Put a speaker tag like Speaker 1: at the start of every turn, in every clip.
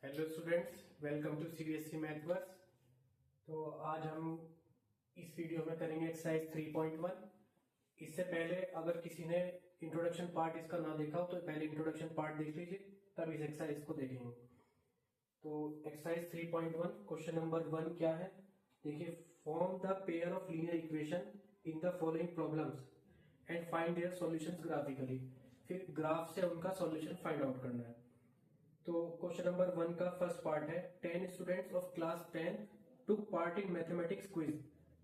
Speaker 1: Hello students, welcome to CBSE Mathverse. तो आज हम इस वीडियो में करेंगे एक्सरसाइज 3.1। इससे पहले अगर किसी ने इंट्रोडक्शन पार्ट इसका ना देखा हो तो पहले इंट्रोडक्शन पार्ट देख लीजिए, तब इस एक्सरसाइज को देखेंगे। तो एक्सरसाइज 3.1 क्वेश्चन नंबर 1 क्या है, देखिए। Form the pair of linear equation in the following problems and find their solutions graphically. फिर ग्राफ से उनका सॉल्यूशन फाइंड आउट करना है। तो क्वेश्चन नंबर 1 का फर्स्ट पार्ट है, 10 students of class 10 took part in mathematics quiz.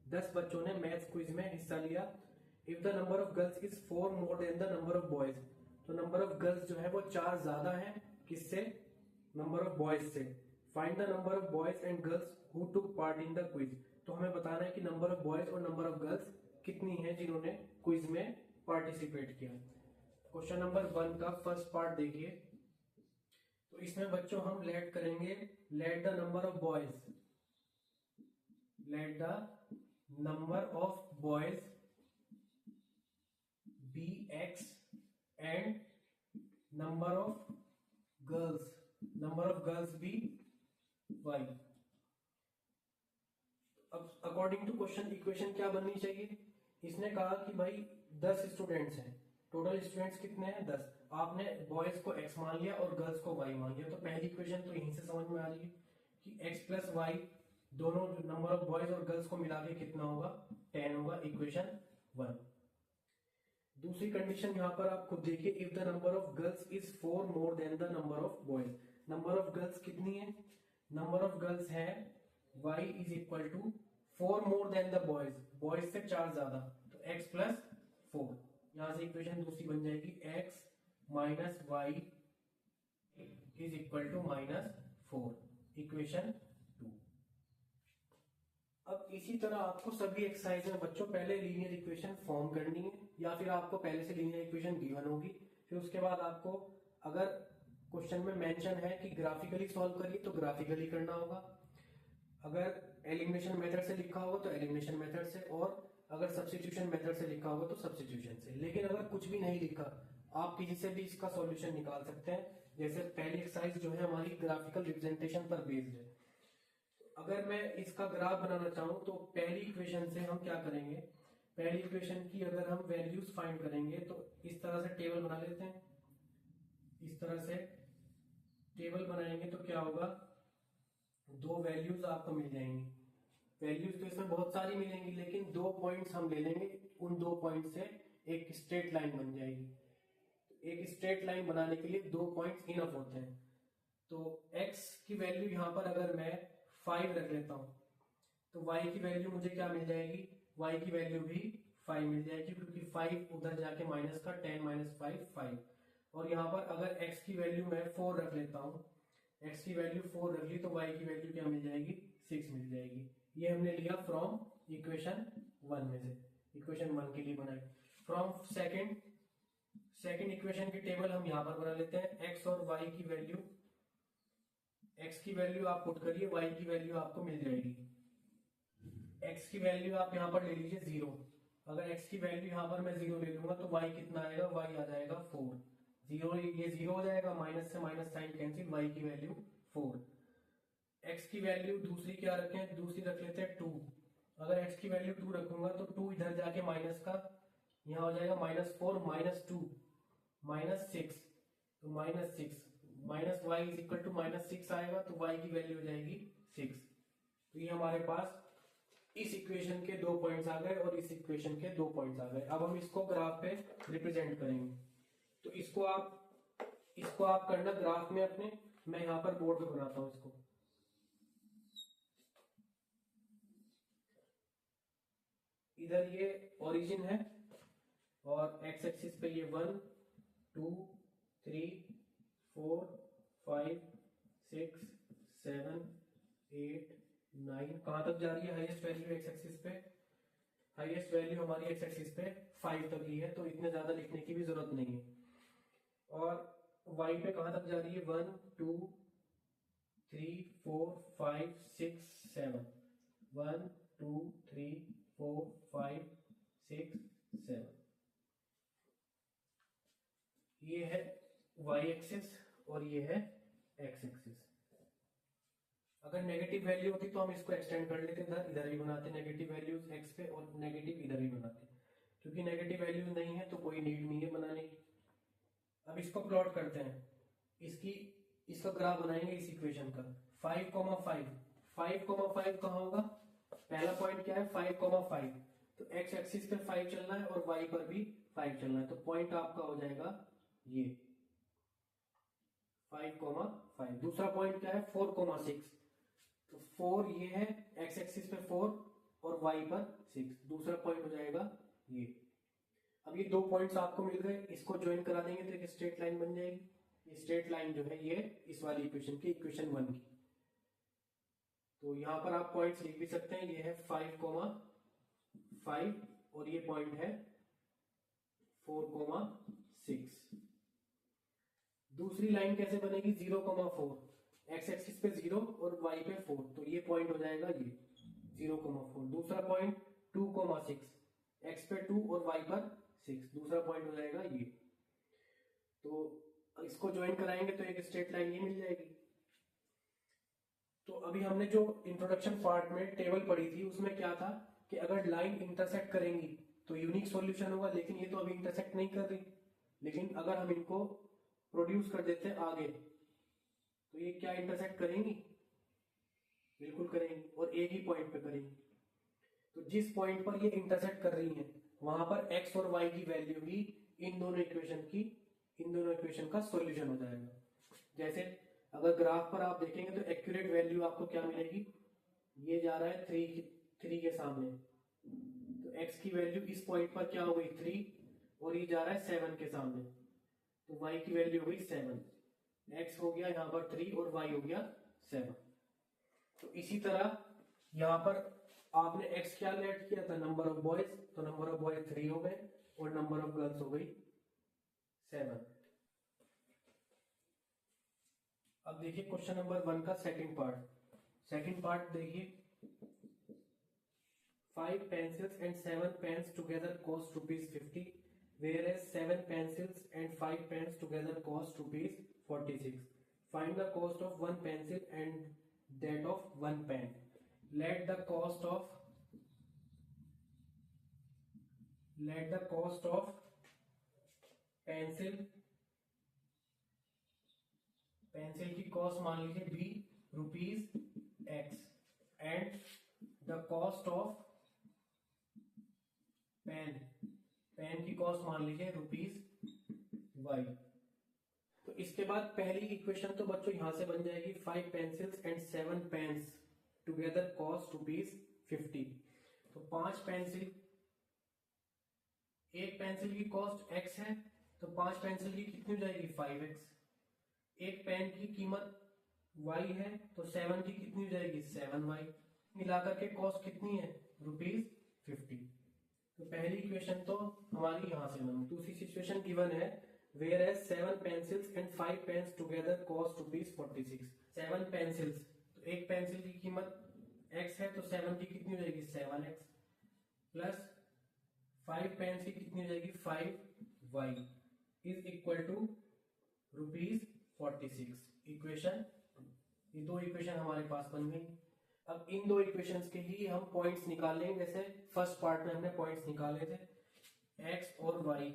Speaker 1: 10 बच्चों ने मैथ्स क्विज में हिस्सा लिया। If the number of girls is 4 more than the number of boys, तो नंबर ऑफ गर्ल्स जो है वो 4 ज्यादा है किससे, नंबर ऑफ बॉयज से। Find the number of boys and girls who took part in the quiz. तो हमें बताना है कि नंबर ऑफ बॉयज और नंबर ऑफ गर्ल्स कितनी है जिन्होंने क्विज में पार्टिसिपेट किया। क्वेश्चन नंबर 1 का फर्स्ट पार्ट देखिए। तो इसमें बच्चों हम लेट करेंगे, let the number of boys, let the number of boys be x and number of girls be y. अब अकॉर्डिंग टू क्वेश्चन इक्वेशन क्या बननी चाहिए, इसने कहा कि भाई 10 स्टूडेंट्स हैं, टोटल स्टूडेंट्स कितने हैं 10। आपने बॉयज को x मान लिया और गर्ल्स को y मान लिया, तो पहली इक्वेशन तो यहीं से समझ में आ रही है कि x प्लस वाई दोनों नंबर ऑफ बॉयज और गर्ल्स को मिला के कितना होगा, 10 होगा, इक्वेशन 1। दूसरी कंडीशन यहां पर आप खुद देखिए, if the number of girls is 4 more than the number of boys. Number of girls कितनी है, नंबर ऑफ गर्ल्स है y is equal to 4 more than the boys, boys से 4 ज्यादा, तो x प्लस 4। यहां से इक्वेशन दूसरी बन जाएगी x minus y is equal to -4, equation 2। अब इसी तरह आपको सभी एक्सरसाइज में बच्चों पहले लीनियर इक्वेशन फॉर्म करनी है, या फिर आपको पहले से लीनियर इक्वेशन गिवन होगी। फिर उसके बाद आपको अगर क्वेश्चन में मेंशन है कि ग्राफिकली सॉल्व करिए तो ग्राफिकली करना होगा, अगर एलिमिनेशन मेथड से लिखा होगा तो एलिमिनेशन मेथड से, और अगर सब्स्टिट्यूशन मेथड से लिखा होगा तो सब्स्टिट्यूशन से। लेकिन अगर कुछ भी नहीं लिखा, आप किसी से भी इसका सॉल्यूशन निकाल सकते हैं। जैसे पहली एक्सरसाइज जो है हमारी ग्राफिकल रिप्रेजेंटेशन पर बेस्ड है। अगर मैं इसका ग्राफ बनाना चाहूं तो पहली इक्वेशन से हम क्या करेंगे, पहली इक्वेशन की अगर हम वैल्यूज फाइंड करेंगे तो इस तरह से टेबल बना लेते हैं। इस तरह से टेबल बनाएंगे तो क्या होगा, दो वैल्यूज आपको मिल जाएंगी। वैल्यूज तो इसमें बहुत सारी मिलेंगी, लेकिन 2 पॉइंट्स हम ले लेंगे, उन 2 पॉइंट से एक स्ट्रेट लाइन बन जाएगी। एक स्ट्रेट लाइन बनाने के लिए 2 पॉइंट्स इनफ होते हैं। तो x की वैल्यू यहां पर अगर मैं 5 रख लेता हूं तो y की वैल्यू मुझे क्या मिल जाएगी, y की वैल्यू भी 5 मिल जाएगी, क्योंकि 5 उधर जाके माइनस का 10 माइनस 5 5। और यहां पर अगर x की वैल्यू मैं 4 रख लेता हूं, x की वैल्यू 4 रख ली तो y की वैल्यू क्या मिल जाएगी, 6 मिल जाएगी। ये हमने लिया फ्रॉम इक्वेशन 1 में से, इक्वेशन 1 के लिए बनाई। फ्रॉम सेकंड इक्वेशन की टेबल हम यहां पर बना लेते हैं। x और y की वैल्यू, x की वैल्यू आप पुट करिए, y की वैल्यू आपको मिल जाएगी। x की वैल्यू आप यहां पर ले लीजिए 0। अगर x की वैल्यू यहां पर मैं 0 ले लूंगा तो y कितना आएगा, y आ जाएगा 4। 0 ये 0 हो जाएगा, माइनस से माइनस साइन कैंसिल, y की वैल्यू 4। x की वैल्यू दूसरी क्या रखें, दूसरी रख लेते हैं 2। अगर x की वैल्यू 2 रखूंगा तो 2 इधर जाके माइनस का यहां हो जाएगा -4 -2 -6, तो -6 minus y is equal to -6 आएगा, तो y की वैल्यू हो जाएगी 6। तो ये हमारे पास इस इक्वेशन के 2 पॉइंट्स आ गए और इस इक्वेशन के 2 पॉइंट्स आ गए। अब हम इसको ग्राफ पे रिप्रेजेंट करेंगे। तो इसको आप करना ग्राफ में अपने, मैं यहां पर बोर्ड पे बनाता हूं इसको। इधर ये ओरिजिन है और एक्स एक्सिस पे ये 1 2 3 4 5 6 7 8 9, कहां तक जा रही है हाईएस्ट वैल्यू एक्स एक्सिस पे, हाईएस्ट वैल्यू हमारी एक्स एक्सिस पे 5 तक ही है, तो इतने ज्यादा लिखने की भी जरूरत नहीं है। और y पे कहां तक जा रही है, 1 2 3 4 5 6 7, 1 2 3 4 5 6 7। ये है y एक्सिस और ये है x एक्सिस। अगर नेगेटिव वैल्यू होती तो हम इसको एक्सटेंड कर लेते, इधर भी बनाते नेगेटिव वैल्यूज एक्स पे और नेगेटिव इधर भी बनाते। क्योंकि नेगेटिव वैल्यू नहीं है तो कोई नीड नहीं है बनाने की। अब इसको प्लॉट करते हैं, इसका ग्राफ बनाएंगे इस इक्वेशन का। 5,5 5,5 कहाँ होगा? पहला पॉइंट क्या है? 5,5। तो एक्स एक्सिस पे 5 चलना है और वाई पर भी 5 चलना है, तो पॉइंट आपका हो जाएगा ये 5,5। दूसरा पॉइंट क्या है? 4,6। तो 4 ये है, एक्स एक्सिस पे 4 और वाई पर 6, दूसरा पॉइंट हो जाएगा ये। अब ये 2 पॉइंट्स आपको मिल गए, इसको ज्वाइन करा देंगे तो एक स्ट्रेट लाइन बन जाएगी। ये स्ट्रेट लाइन जो है ये इस वाली इक्वेशन की, इक्वेशन 1 की। तो यहां पर आप पॉइंट्स लिख भी सकते हैं, ये है 5,5 और ये पॉइंट है 4,6। दूसरी लाइन कैसे बनेगी? 0,4, एक्स एक्सिस पे 0 और वाई पे 4, तो ये पॉइंट हो जाएगा ये 0,4। दूसरा पॉइंट 2,6, एक्स पे 2 और वाई पर 6, दूसरा पॉइंट हो जाएगा ये। तो इसको ज्वाइन कराएंगे तो एक स्ट्रेट लाइन ये मिल जाएगी। तो अभी हमने जो इंट्रोडक्शन पार्ट में टेबल पढ़ी थी उसमें क्या था कि अगर लाइन इंटरसेक्ट करेंगी तो यूनिक सॉल्यूशन होगा, लेकिन ये तो अभी इंटरसेक्ट नहीं कर रही। लेकिन अगर हम इनको प्रोड्यूस कर देते हैं आगे तो ये क्या इंटरसेक्ट करेंगी? बिल्कुल करेंगी, और एक ही पॉइंट पे करेंगी। तो जिस पॉइंट पर ये इंटरसेक्ट कर रही है वहां पर एक्स और वाई की वैल्यू ही इन दोनों इक्वेशन का सॉल्यूशन हो जाएगा। जैसे अगर ग्राफ पर आप देखेंगे तो एक्यूरेट वैल्यू आपको क्या मिलेगी? ये जा रहा है 3 के सामने, तो x की वैल्यू इस पॉइंट पर क्या हो गई? 3, और ये जा रहा है 7 के सामने, तो y की वैल्यू हो गई 7। x हो गया यहाँ पर 3 और y हो गया 7। तो इसी तरह यहाँ पर आपने x क्या लेट किया था? नंबर ऑफ बॉयज, तो नंबर ऑफ बॉयज 3 हो गए और नंबर ऑफ गर्ल्स हो गई 7। अब देखिए क्वेश्चन नंबर 1 का सेकंड पार्ट देखिए। 5 pencils and 7 pens together cost ₹50, whereas 7 pencils and 5 pens together cost ₹46. Find the cost of one pencil and that of one pen. Let the cost of pencil की cost मान लीजिए be ₹X and the cost of pen की cost मान लीजिए ₹Y। तो इसके बाद पहली इक्वेशन तो बच्चों यहां से बन जाएगी 5 pencils and 7 pens together cost ₹50। तो 5 पेंसिल, एक पेंसिल की कॉस्ट x है तो 5 पेंसिल की कितनी हो जाएगी? 5x। एक पेन की कीमत y है तो 7 की कितनी हो जाएगी? 7y। मिलाकर के कॉस्ट कितनी है? ₹50। तो पहली इक्वेशन तो हमारी यहां से बनी। दूसरी सिचुएशन गिवन है, whereas 7 pencils and 5 pens together cost ₹46। 7 pencils, तो एक पेंसिल की कीमत x है तो 7 की कितनी हो जाएगी? 7x, प्लस 5 पेन्स की कितनी हो जाएगी? 5y is equal to ₹46। Equation, ये 2 इक्वेशन हमारे पास बन गई। अब इन 2 इक्वेशंस के ही हम पॉइंट्स निकाल लेंगे। जैसे फर्स्ट पार्ट में हमने पॉइंट्स निकाले थे x और y,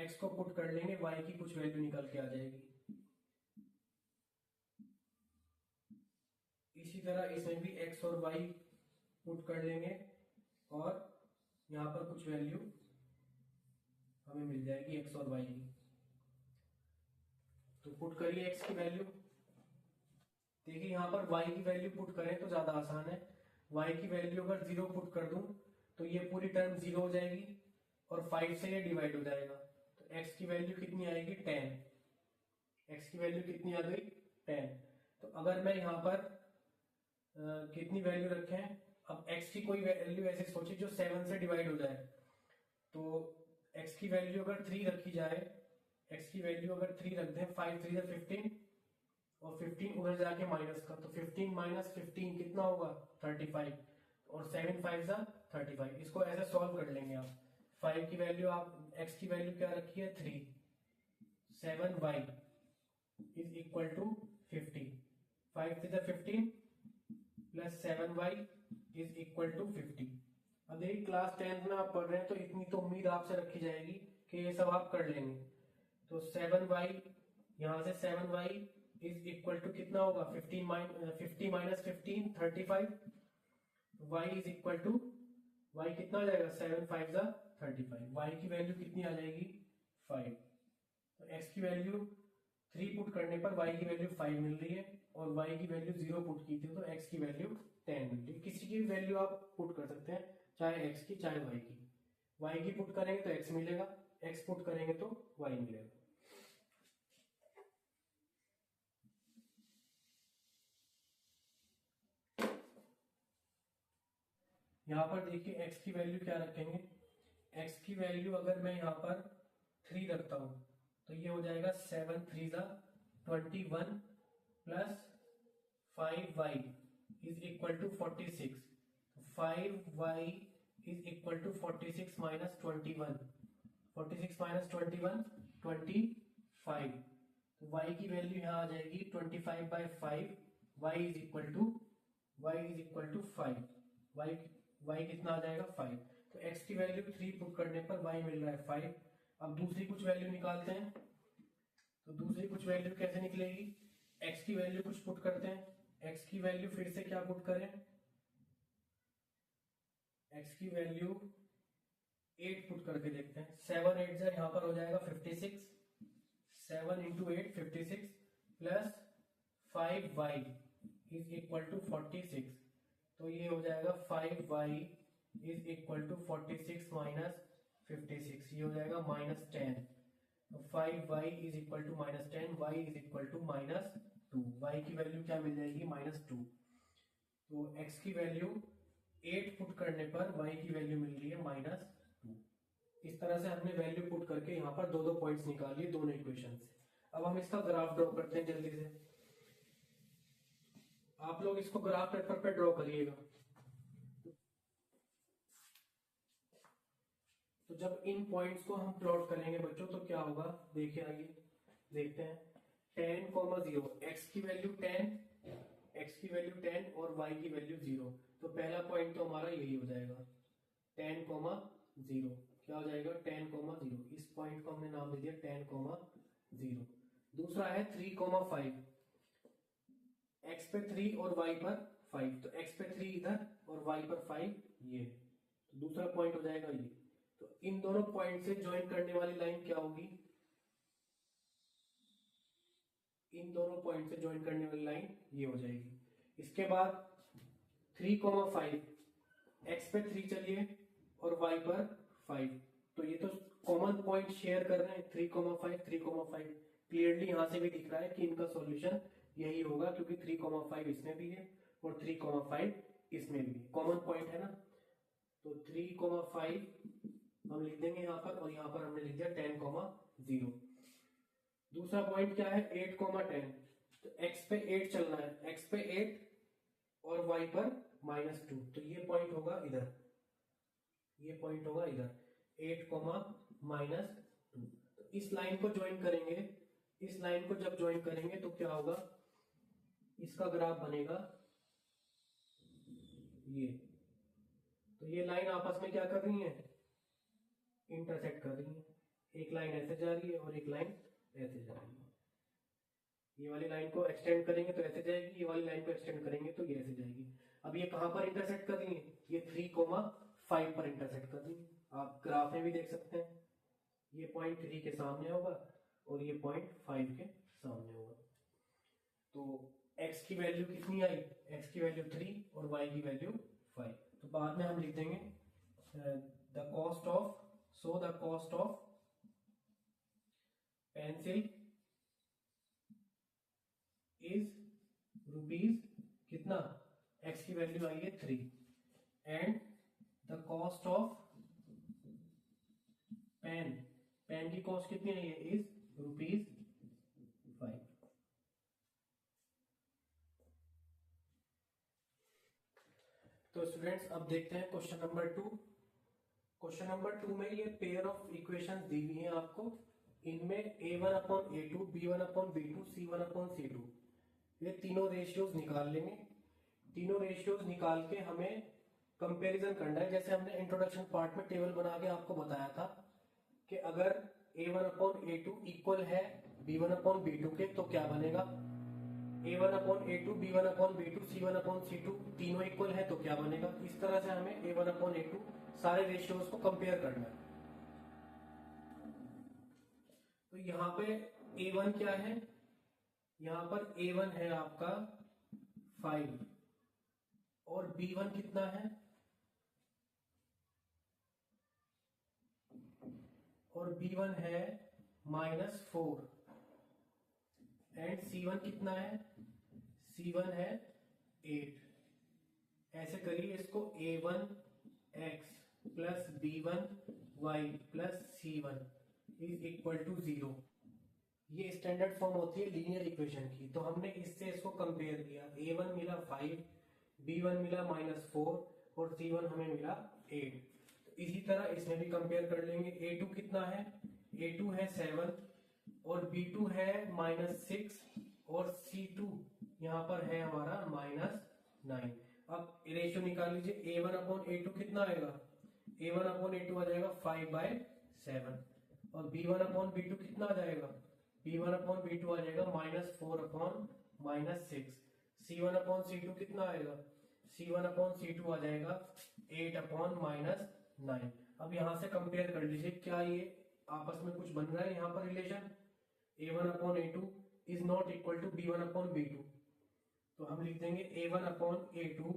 Speaker 1: x को पुट कर लेंगे, y की कुछ वैल्यू निकल के आ जाएगी। इसी तरह इसमें भी x और y पुट कर लेंगे और यहाँ पर कुछ वैल्यू हमें मिल जाएगी x और y की। तो पुट करिए x की वैल्यू। देखिए यहाँ पर y की वैल्यू पुट करें तो ज्यादा आसान है। y की वैल्यू अगर 0 पुट कर दूं तो ये पूरी टर्म 0 हो जाएगी और 5 से ये डिवाइड हो जाएगा। तो x की वैल्यू कितनी आएगी? 10। x की वैल्यू कितनी आ गई? 10। तो अगर मैं यहाँ पर कितनी वैल्यू रखें? अब x की कोई वैल्यू ऐसे सोचिए जो 7 से डिवाइड हो जाए। तो x की वैल्यू अगर 3 रखी जाए, x की वैल्यू अगर 3 रख दें, 5 3 15 और 15 उधर जाके माइनस का, तो 15 माइनस 15 कितना होगा? 35 और 7 5 35। इसको ऐसे सॉल्व कर लेंगे आप। 5 की वैल्यू आप x की वैल्यू क्या रखी है? 3। 7y is equal to 50। 5 3 15 plus 7y is equal to 50। अब देखिए क्लास 10th में आप पढ़ रहे हैं तो इतनी तो उम्मीद आपसे रखी जाएगी कि ये सब आप कर लेंगे। तो 7y, यहाँ से 7y इज इक्वल टू कितना होगा, 50 minus 15 35। y is equal to, y कितना आ जाएगा, 7 5 जा 35। y की वैल्यू कितनी आ जाएगी, 5। तो x की वैल्यू 3 पुट करने पर y की वैल्यू 5 मिल रही है और y की वैल्यू 0 पुट की थी तो x की वैल्यू 10 मिल रही है। किसी की भी वैल्यू आप पुट कर सकते हैं, चाहे x की चाहे y की। y की पुट करेंगे तो x मिलेगा, x पुट करेंगे तो y मिलेगा। यहाँ पर देखिए x की वैल्यू क्या रखेंगे, x की वैल्यू अगर मैं यहाँ पर 3 रखता हूँ तो ये हो जाएगा 7 3 जा 21 plus 5y is equal to 46। 5y is equal to 46 minus 21, 46 minus 21 25। तो y की वैल्यू यहाँ आ जाएगी 25/5। y is equal to 5। y कितना आ जाएगा, 5। तो x की वैल्यू 3 पुट करने पर y मिल रहा है 5। अब दूसरी कुछ वैल्यू निकालते हैं। तो दूसरी कुछ वैल्यू कैसे निकलेगी, x की वैल्यू कुछ पुट करते हैं। x की वैल्यू फिर से क्या पुट करें, x की वैल्यू 8 पुट करके देखते हैं। 7 8 जा यहाँ पर हो जाएगा 56, 7 into 8 56 plus 5y is equal to 46। तो ये हो जाएगा 5y is equal to 46 minus 56, ये हो जाएगा माइनस 10। तो 5y is equal to minus 10, y is equal to minus 2। y की वैल्यू क्या मिल जाएगी, -2। तो x की वैल्यू 8 पुट करने पर y की वैल्यू मिल रही है -2। इस तरह से हमने वैल्यू पुट करके यहाँ पर दो पॉइंट्स निकाल लिए दोनों इक्वेशन से। अब हम इसका ग्राफ ड्रॉ करते हैं जल्दी से। आप लोग इसको ग्राफ पेपर पे ड्रॉ करिएगा। तो जब इन पॉइंट्स को हम प्लॉट करेंगे बच्चों तो क्या होगा, देखिए आइए देखते हैं। 10, 0, x की वैल्यू 10 और y की वैल्यू 0। तो पहला पॉइंट तो हमारा यही हो जाएगा 10, 0। क्या हो जाएगा, 10, 0। इस पॉइंट को हमने नाम दे दिया 10, 0। दूसरा है 3, 5। x पे 3 और y पर 5। तो x पे 3 इधर और y पर 5 ये। तो दूसरा पॉइंट हो जाएगा ये। तो इन दोनों पॉइंट से ज्वाइन करने वाली लाइन क्या होगी, इन दोनों पॉइंट से ज्वाइन करने वाली लाइन ये हो जाएगी। इसके बाद 3, 5, x पे 3 चलिए और y पर 5। तो ये तो कॉमन पॉइंट शेयर कर रहे हैं 3, 5। क्लियरली यहां से भी दिख रहा है कि इनका सॉल्यूशन यही होगा क्योंकि 3, 5 इसमें भी है और 3, 5 इसमें भी कॉमन पॉइंट है ना। तो 3, 5 हम लिख देंगे यहाँ पर और यहाँ पर हमने लिख दिया 10, 0। दूसरा पॉइंट क्या है 8, 10। तो x पे 8 चलना है, x पे 8 और y पर -2। तो ये पॉइंट होगा इधर, ये पॉइंट होगा इधर 8, -2। तो इस लाइन को ज्वाइन करेंगे, इस लाइन को जब ज्वाइन करेंगे तो क्या होगा, इसका ग्राफ बनेगा ये। तो ये लाइन आपस में क्या कर रही है, इंटरसेक्ट कर रही है। एक लाइन ऐसे जा रही है और एक लाइन ऐसे जा रही है। ये वाली लाइन को एक्सटेंड करेंगे तो ऐसे जाएगी, ये वाली लाइन को एक्सटेंड करेंगे तो ये ऐसे जाएगी। अब ये कहां पर इंटरसेक्ट कर रही है, ये 3, 5 पर इंटरसेक्ट कर रही है। आप ग्राफ में भी देख सकते हैं, ये पॉइंट 3 के सामने होगा और ये पॉइंट 5 के सामने होगा। तो x की वैल्यू कितनी आई, x की वैल्यू 3 और y की वैल्यू 5। तो बाद में हम लिख देंगे the cost of, so the cost of pencil is rupees कितना, x की वैल्यू आई है 3 and the cost of pen, pen की कॉस्ट कितनी आई है, इज रुपीज 5। तो स्टूडेंट्स अब देखते हैं क्वेश्चन नंबर 2। क्वेश्चन नंबर 2 में ये पेयर ऑफ इक्वेशंस दी हुई हैं आपको। इनमें a1/a2, b1/b2, c1/c2 ये तीनों रेशियोज निकाल लेंगे। तीनों रेशियोज निकाल के हमें कंपैरिजन करना है। जैसे हमने इंट्रोडक्शन पार्ट में टेबल बना के आपको बताया था कि अगर a1 अपॉन a2 इक्वल है b1 अपॉन b2 के तो क्या बनेगा, a1 upon a2 b1 upon b2 c1 upon c2 तीनों इक्वल है तो क्या बनेगा। इस तरह से हमें a1 अपॉन a2 सारे रेशियोज को कंपेयर करना है। तो यहाँ पे a1 क्या है, यहाँ पर a1 है आपका 5 और b1 कितना है, और b1 है -4 एंड c1 कितना है, c1 है 8। ऐसे करिए इसको a1x plus b1y plus c1 is equal to 0। ये स्टैंडर्ड फॉर्म होती है लीनियर इक्वेशन की। तो हमने इससे इसको कंपेयर किया, a1 मिला 5, b1 मिला -4 और c1 हमें मिला 8। तो इसी तरह इसमें भी कंपेयर कर लेंगे। a2 कितना है, a2 है 7 और b2 है -6 और c2 यहाँ पर है हमारा -9। अब रेशियो निकाल लीजिए, a1 अपॉन a2 कितना आएगा, a1 अपॉन a2 आ जाएगा 5/7 और b1 अपॉन b2 कितना आ जाएगा, b1 अपॉन b2 आ जाएगा -4 अपॉन -6। c1 अपॉन c2 कितना आएगा, c1 अपॉन c2 आ जाएगा 8 अपॉन -9। अब यहाँ से कंपेयर कर लीजिए क्या ये आपस में कुछ बन रहा है यहाँ पर relation, a1 upon a2 is not equal to b1 upon b2। तो हम लिख देंगे a1 upon a2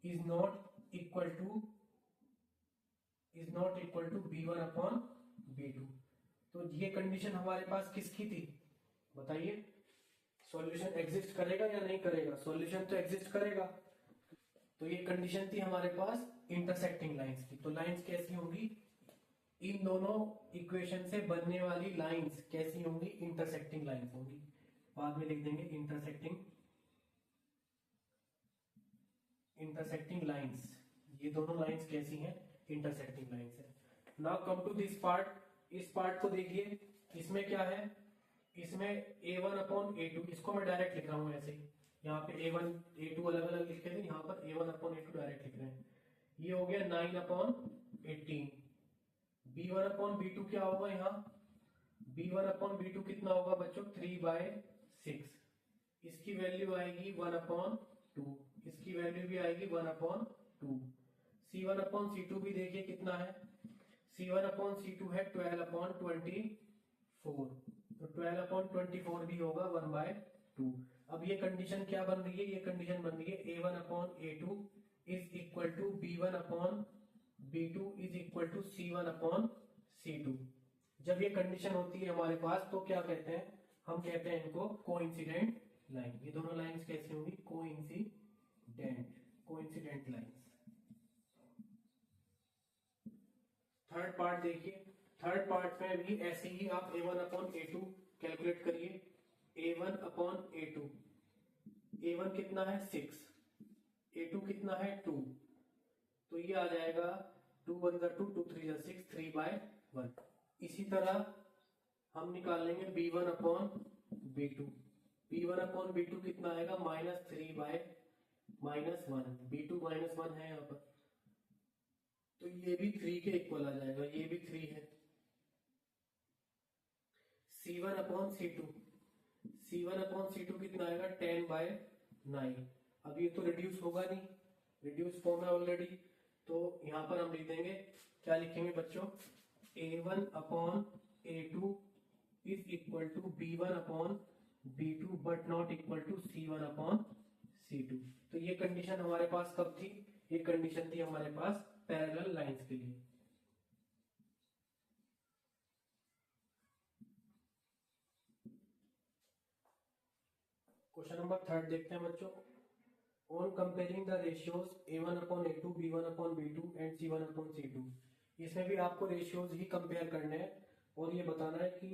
Speaker 1: is not equal to b1 upon b2। तो ये कंडीशन हमारे पास किसकी थी बताइए, सॉल्यूशन एग्जिस्ट करेगा या नहीं करेगा, सॉल्यूशन तो एग्जिस्ट करेगा। तो ये कंडीशन थी हमारे पास इंटरसेक्टिंग लाइंस की। तो लाइंस कैसी होंगी, इन दोनों इक्वेशन से बनने वाली लाइंस कैसी होंगी, इंटरसेक्टिंग लाइंस होंगी। बाद में लिख देंगे इंटरसेक्टिंग लाइंस। ये दोनों लाइंस कैसी हैं, इंटरसेक्टिंग लाइंस है। Now come to this part. इस पार्ट को देखिए, इसमें क्या है, इसमें a1 अपॉन a2, इसको मैं डायरेक्ट लिख रहा हूं ऐसे ही, यहाँ पे a1 a2 अलग अलग लिखे थे, यहाँ पर a1 अपॉन a2 डायरेक्ट लिख रहे हैं। ये हो गया 9 अपॉन 18। b1 अपॉन b2 क्या होगा, यहाँ b1 अपॉन b2 कितना होगा बच्चों 3/6। इसकी वैल्यू आएगी 1 अपॉन 2, इसकी वैल्यू भी आएगी 1 अपॉन 2। c1 अपॉन c2 भी देखिए कितना है, c1 अपॉन c2 है 12 अपॉन 24। तो 12 अपॉन 24 भी होगा 1/2। अब ये कंडीशन क्या बन रही है, ये कंडीशन बन रही है a1 upon a2 is equal to b1 upon b2 is equal to c1 upon c2। जब ये कंडीशन होती है हमारे पास तो क्या कहते हैं, हम कहते हैं इनको कोइंसिडेंट लाइन। ये दोनों लाइंस कैसी होंगी, कोइंसिडेंट लाइंस। थर्ड पार्ट देखिए, थर्ड पार्ट में भी ऐसे ही आप a1 अपॉन a2 कैलकुलेट करिए। a1 अपॉन a2, a1 कितना है 6, a2 कितना है 2, तो ये आ जाएगा 2 1 2 2 3 6 3/1। इसी तरह हम निकाल लेंगे b1 upon b2। b1 upon b2 कितना आएगा -3/-1, b2 -1 है यहाँ पर, तो ये भी 3 के इक्वल आ जाएगा, ये भी 3 है। c1 upon c2, c1 upon c2 कितना आएगा 10/9। अब ये तो रिड्यूस होगा नहीं, रिड्यूस फॉर्म है ऑलरेडी, तो यहाँ पर हम लिख देंगे, क्या लिखेंगे बच्चों, a1 upon a2 is equal to b1 upon b2 but not equal to c1 upon c2। तो ये कंडीशन हमारे पास कब थी, ये कंडीशन थी हमारे पास पैरेलल लाइंस के लिए। क्वेश्चन नंबर 3 देखते हैं बच्चों। On comparing the ratios a1 upon a2 b1 upon b2 and c1 upon c2। इसमें भी आपको रेशियोज ही कंपेयर करने हैं और ये बताना है कि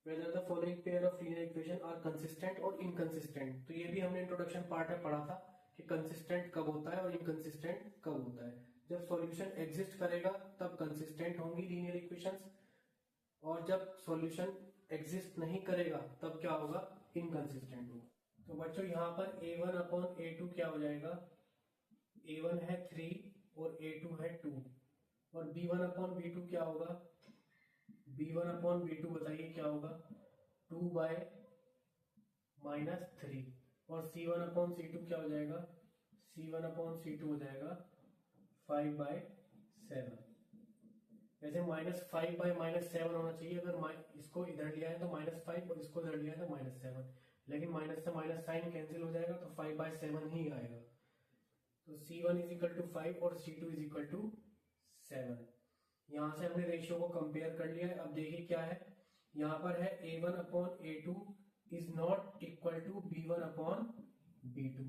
Speaker 1: whether the following pair of linear equation are consistent और inconsistent। तो ये भी हमने इंट्रोडक्शन पार्ट में पढ़ा था कि कंसिस्टेंट कब होता है और इनकंसिस्टेंट कब होता है। जब सॉल्यूशन एग्जिस्ट करेगा तब कंसिस्टेंट होंगी लीनियर इक्वेशंस, और जब सॉल्यूशन एग्जिस्ट नहीं करेगा तब क्या होगा, इनकंसिस्टेंट होगा। तो बच्चों यहाँ पर A1/A2 क्या हो जाएगा, A1 है 3 और A2 है 2, और B1/B2 क्या होगा, B1/B2 बताइए क्या होगा, 2/-3, और C1/C2 क्या हो जाएगा, C1/C2 हो जाएगा 5/7। वैसे -5/-7 होना चाहिए, अगर इसको इधर लिया है तो -5 और इसको इधर लिया है तो -7, लेकिन माइनस से माइनस साइन कैंसिल हो जाएगा तो 5/7 ही आएगा। तो C1 = 5 और C2 = 7। यहाँ से हमने रेशियो को कंपेयर कर लिया है। अब देखिए क्या है, यहाँ पर है A1/A2 is not equal to B1/B2।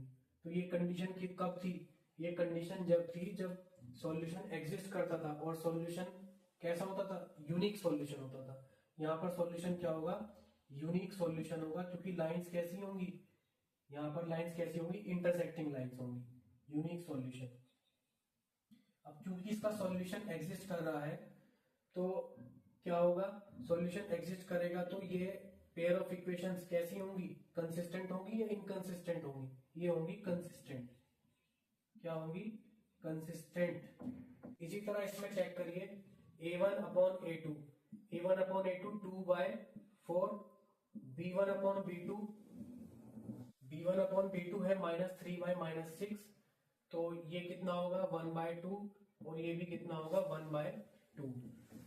Speaker 1: तो ये कंडीशन कब थी, ये कंडीशन जब थी जब सॉल्यूशन एग्जिस्ट करता था, और सॉल्यूशन कैसा होता था, यूनिक सॉल्यूशन होता था। यहाँ पर सॉल्यूशन क्या होगा, यूनिक सॉल्यूशन होगा, क्योंकि लाइंस कैसी होंगी, यहाँ पर लाइंस कैसी होंगी, इंटरसेक्टिंग लाइंस होंगी, यूनिक सॉल्यूशन। अब क्योंकि इसका सॉल्यूशन एग्जिस्ट कर रहा है तो क्या होगा, सॉल्यूशन एग्जिस्ट करेगा तो ये पेयर ऑफ इक्वेशंस कैसी होंगी, कंसिस्टेंट होंगी या इनकंसिस्टेंट होंगी, ये होंगी कंसिस्टेंट। क्या होंगी, कंसिस्टेंट। इसी तरह इसमें चेक करिए A1/A2, A1/A2 2/4, B1/B2, B1/B2 है -3/-6, तो ये कितना होगा 1/2, और ये भी कितना होगा 1/2।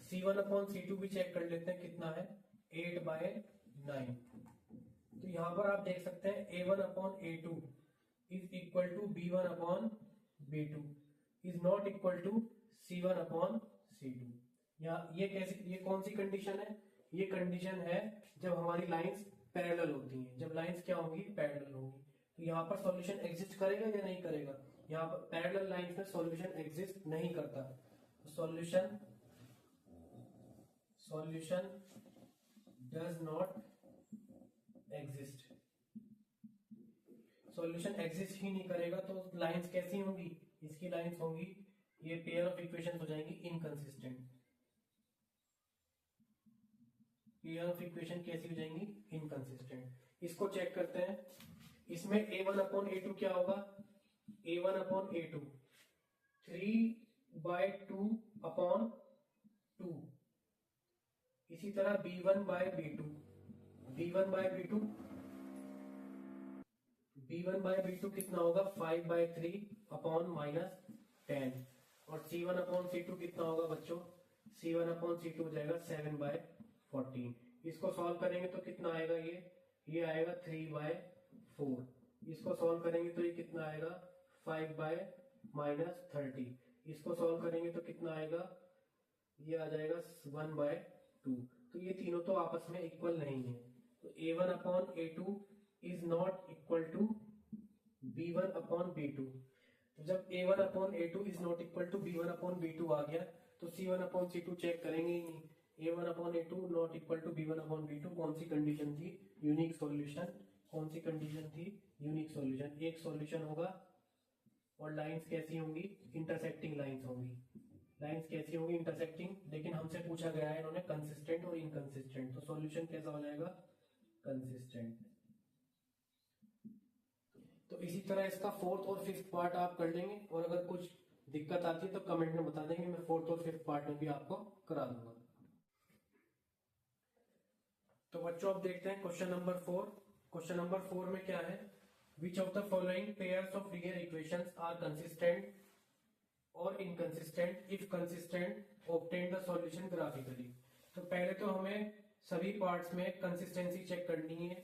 Speaker 1: C1/C2 भी चेक कर लेते हैं कितना है 8/9। तो यहाँ पर आप देख सकते हैं A1/A2 is equal to B1/B2 is not equal to C1/C2। या ये कौन सी कंडीशन है, ये कंडीशन है जब हमारी लाइंस पैरेलल होती हैं, जब लाइंस क्या होंगी, पैरेलल होंगी। तो यहाँ पर सॉल्यूशन एग्जिस्ट करेगा या नहीं करेगा, यहाँ पर पैरेलल लाइंस में सॉल्यूशन एग्जिस्ट नहीं करता। Solution does not exist, solution exist ही नहीं करेगा तो लाइंस कैसी होंगी, इसकी लाइंस होंगी, ये पेयर ऑफ इक्वेशन हो जाएंगी इनकंसिस्टेंट। पेयर ऑफ इक्वेशन कैसी हो जाएंगी, इनकंसिस्टेंट। इसको चेक करते हैं, इसमें A1/A2 क्या होगा, A1/A2 3/2/2। इसी तरह B1/B2 कितना होगा 5/3/-10, और C1/C2 कितना होगा बच्चों, C1/C2 हो जाएगा 7/14। इसको सॉल्व करेंगे तो कितना आएगा, ये आएगा 3/4। इसको सॉल्व करेंगे तो ये कितना आएगा 5/-30। इसको सॉल्व करेंगे तो कितना आएगा, ये आ जाएगा 1/2। तो ये तीनों तो आपस में इक्वल नहीं है, तो A1/A2 is not equal to B1/B2। तो जब A1/A2 is not equal to B1/B2 आ गया तो C1/C2 चेक करेंगे ही नहीं। A1/A2 not equal to B1/B2 कौन सी कंडीशन थी, यूनिक सॉल्यूशन। कौन सी कंडीशन थी, यूनिक सॉल्यूशन। एक सॉल्यूशन होगा और लाइंस कैसी होंगी, इंटरसेक्टिंग लाइंस होंगी। लाइंस कैसी होंगी, इंटरसेक्टिंग। लेकिन हमसे पूछा गया है इन्होंने कंसिस्टेंट और इनकंसिस्टेंट, तो सॉल्यूशन कैसा हो जाएगा, कंसिस्टेंट। तो इसी तरह इसका फोर्थ और फिफ्थ पार्ट आप कर लेंगे, और अगर कुछ दिक्कत आती है तो कमेंट में बता देंगे, मैं फोर्थ और फिफ्थ पार्ट में भी आपको करा दूंगा। तो बच्चों अब देखते हैं क्वेश्चन नंबर 4। क्वेश्चन नंबर 4 में क्या है, which of the following pairs of linear equations are consistent और inconsistent, if consistent obtain the solution graphically. तो पहले तो हमें सभी पार्ट्स में कंसिस्टेंसी चेक करनी है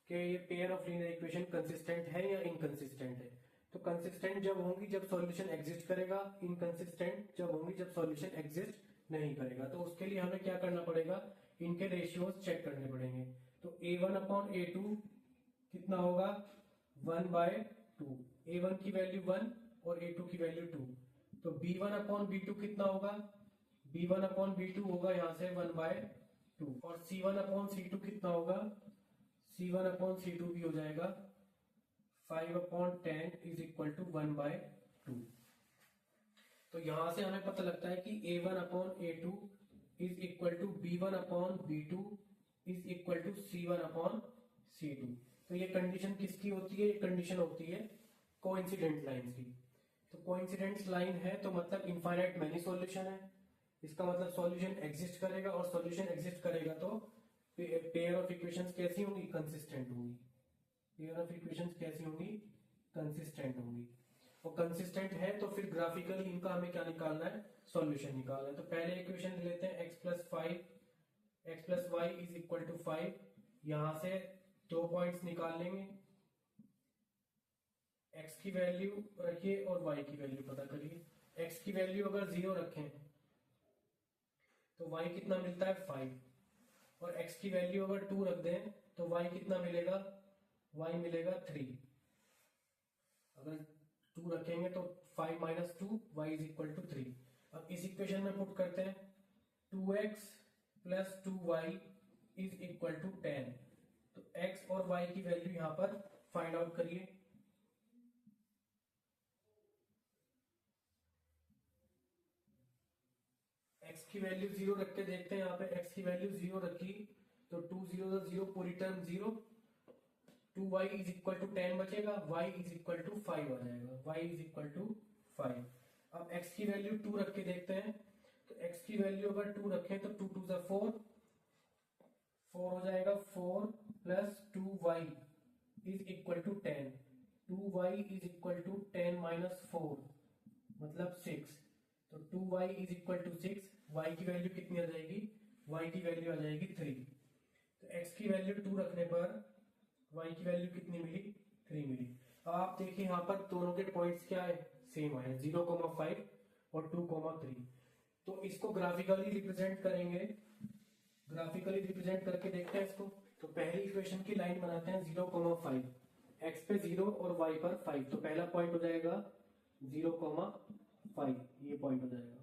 Speaker 1: कि ये pair of linear equation consistent है या इनकंसिस्टेंट है। तो कंसिस्टेंट जब होंगी जब सॉल्यूशन एग्जिस्ट करेगा, इनकंसिस्टेंट जब होंगी जब सॉल्यूशन एग्जिस्ट नहीं करेगा। तो उसके लिए हमें क्या करना पड़ेगा, इनके रेशियोज चेक करने पड़ेंगे। तो A1/A2 कितना होगा 1/2, A1 की वैल्यू 1 और A2 की वैल्यू 2। तो B1/B2 कितना होगा, B1/B2 होगा यहाँ से 1/2, और C1/C2 कितना होगा, C1/C2 भी हो जाएगा 5/10 इज इक्वल टू 1/2। तो यहां से हमें पता लगता है कि A1/A2 is equal to B1/B2 is equal to C1/C2। तो ये कंडीशन किसकी होती है? ये कंडीशन होती है कोइंसिडेंट लाइन की। तो कोइंसिडेंट लाइन है तो मतलब इनफाइनाइट मैनी सॉल्यूशन है, इसका मतलब सॉल्यूशन एग्जिस्ट करेगा, और सॉल्यूशन एग्जिस्ट करेगा तो पेयर ऑफ इक्वेशंस कैसी होंगी? कंसिस्टेंट होंगी। पेयर ऑफ इक्वेशंस कैसी होंगी? कंसिस्टेंट होंगी। और कंसिस्टेंट है तो फिर ग्राफिकली इनका हमें क्या निकालना है? सॉल्यूशन निकालना है। तो पहले इक्वेशन लेते हैं x plus y is equal to 5। यहां से 2 पॉइंट्स निकाल लेंगे, x की वैल्यू रखिए और y की वैल्यू पता करिए। x की वैल्यू अगर 0 रखें तो y कितना मिलता है? 5। और x की वैल्यू अगर 2 रख दें तो y कितना मिलेगा? y मिलेगा 3। अगर 2 रखेंगे तो 5 minus 2 y is equal to 3। अब इस इक्वेशन में पुट करते हैं 2x plus 2y is equal to 10। तो x और y की वैल्यू यहां पर फाइंड आउट करिए। x की वैल्यू 0 रख के देखते हैं। यहाँ पे x की वैल्यू 0 रखी तो 2 0 0 पूरी term 0, 2y is equal to 10 बचेगा, y इज इक्वल टू 5 आ जाएगा, y इज इक्वल टू 5। अब x की वैल्यू 2 रख के देखते हैं। तो x की वैल्यू अगर 2 रखें तो 2 2 जा 4 हो जाएगा। 4 plus 2y is equal to 10। 2y is equal to 10 minus 4 मतलब 6। तो 2y is equal to 6। y की वैल्यू कितनी आ जाएगी? y की वैल्यू आ जाएगी 3। तो x की वैल्यू 2 रखने पर y की वैल्यू कितनी मिली? 3 मिली। अब आप देखिए यहाँ पर दोनों के पॉइंट्स क्या है? सेम आए, 0,5 और 2,3। तो इसको ग्राफिकली रिप्रेजेंट करेंगे। ग्राफिकली रिप्रेजेंट करके देखते हैं इसको। तो पहली इक्वेशन की लाइन बनाते हैं 0,5, x पे 0 और y पर 5। तो पहला पॉइंट हो जाएगा 0,5, ये पॉइंट हो जाएगा।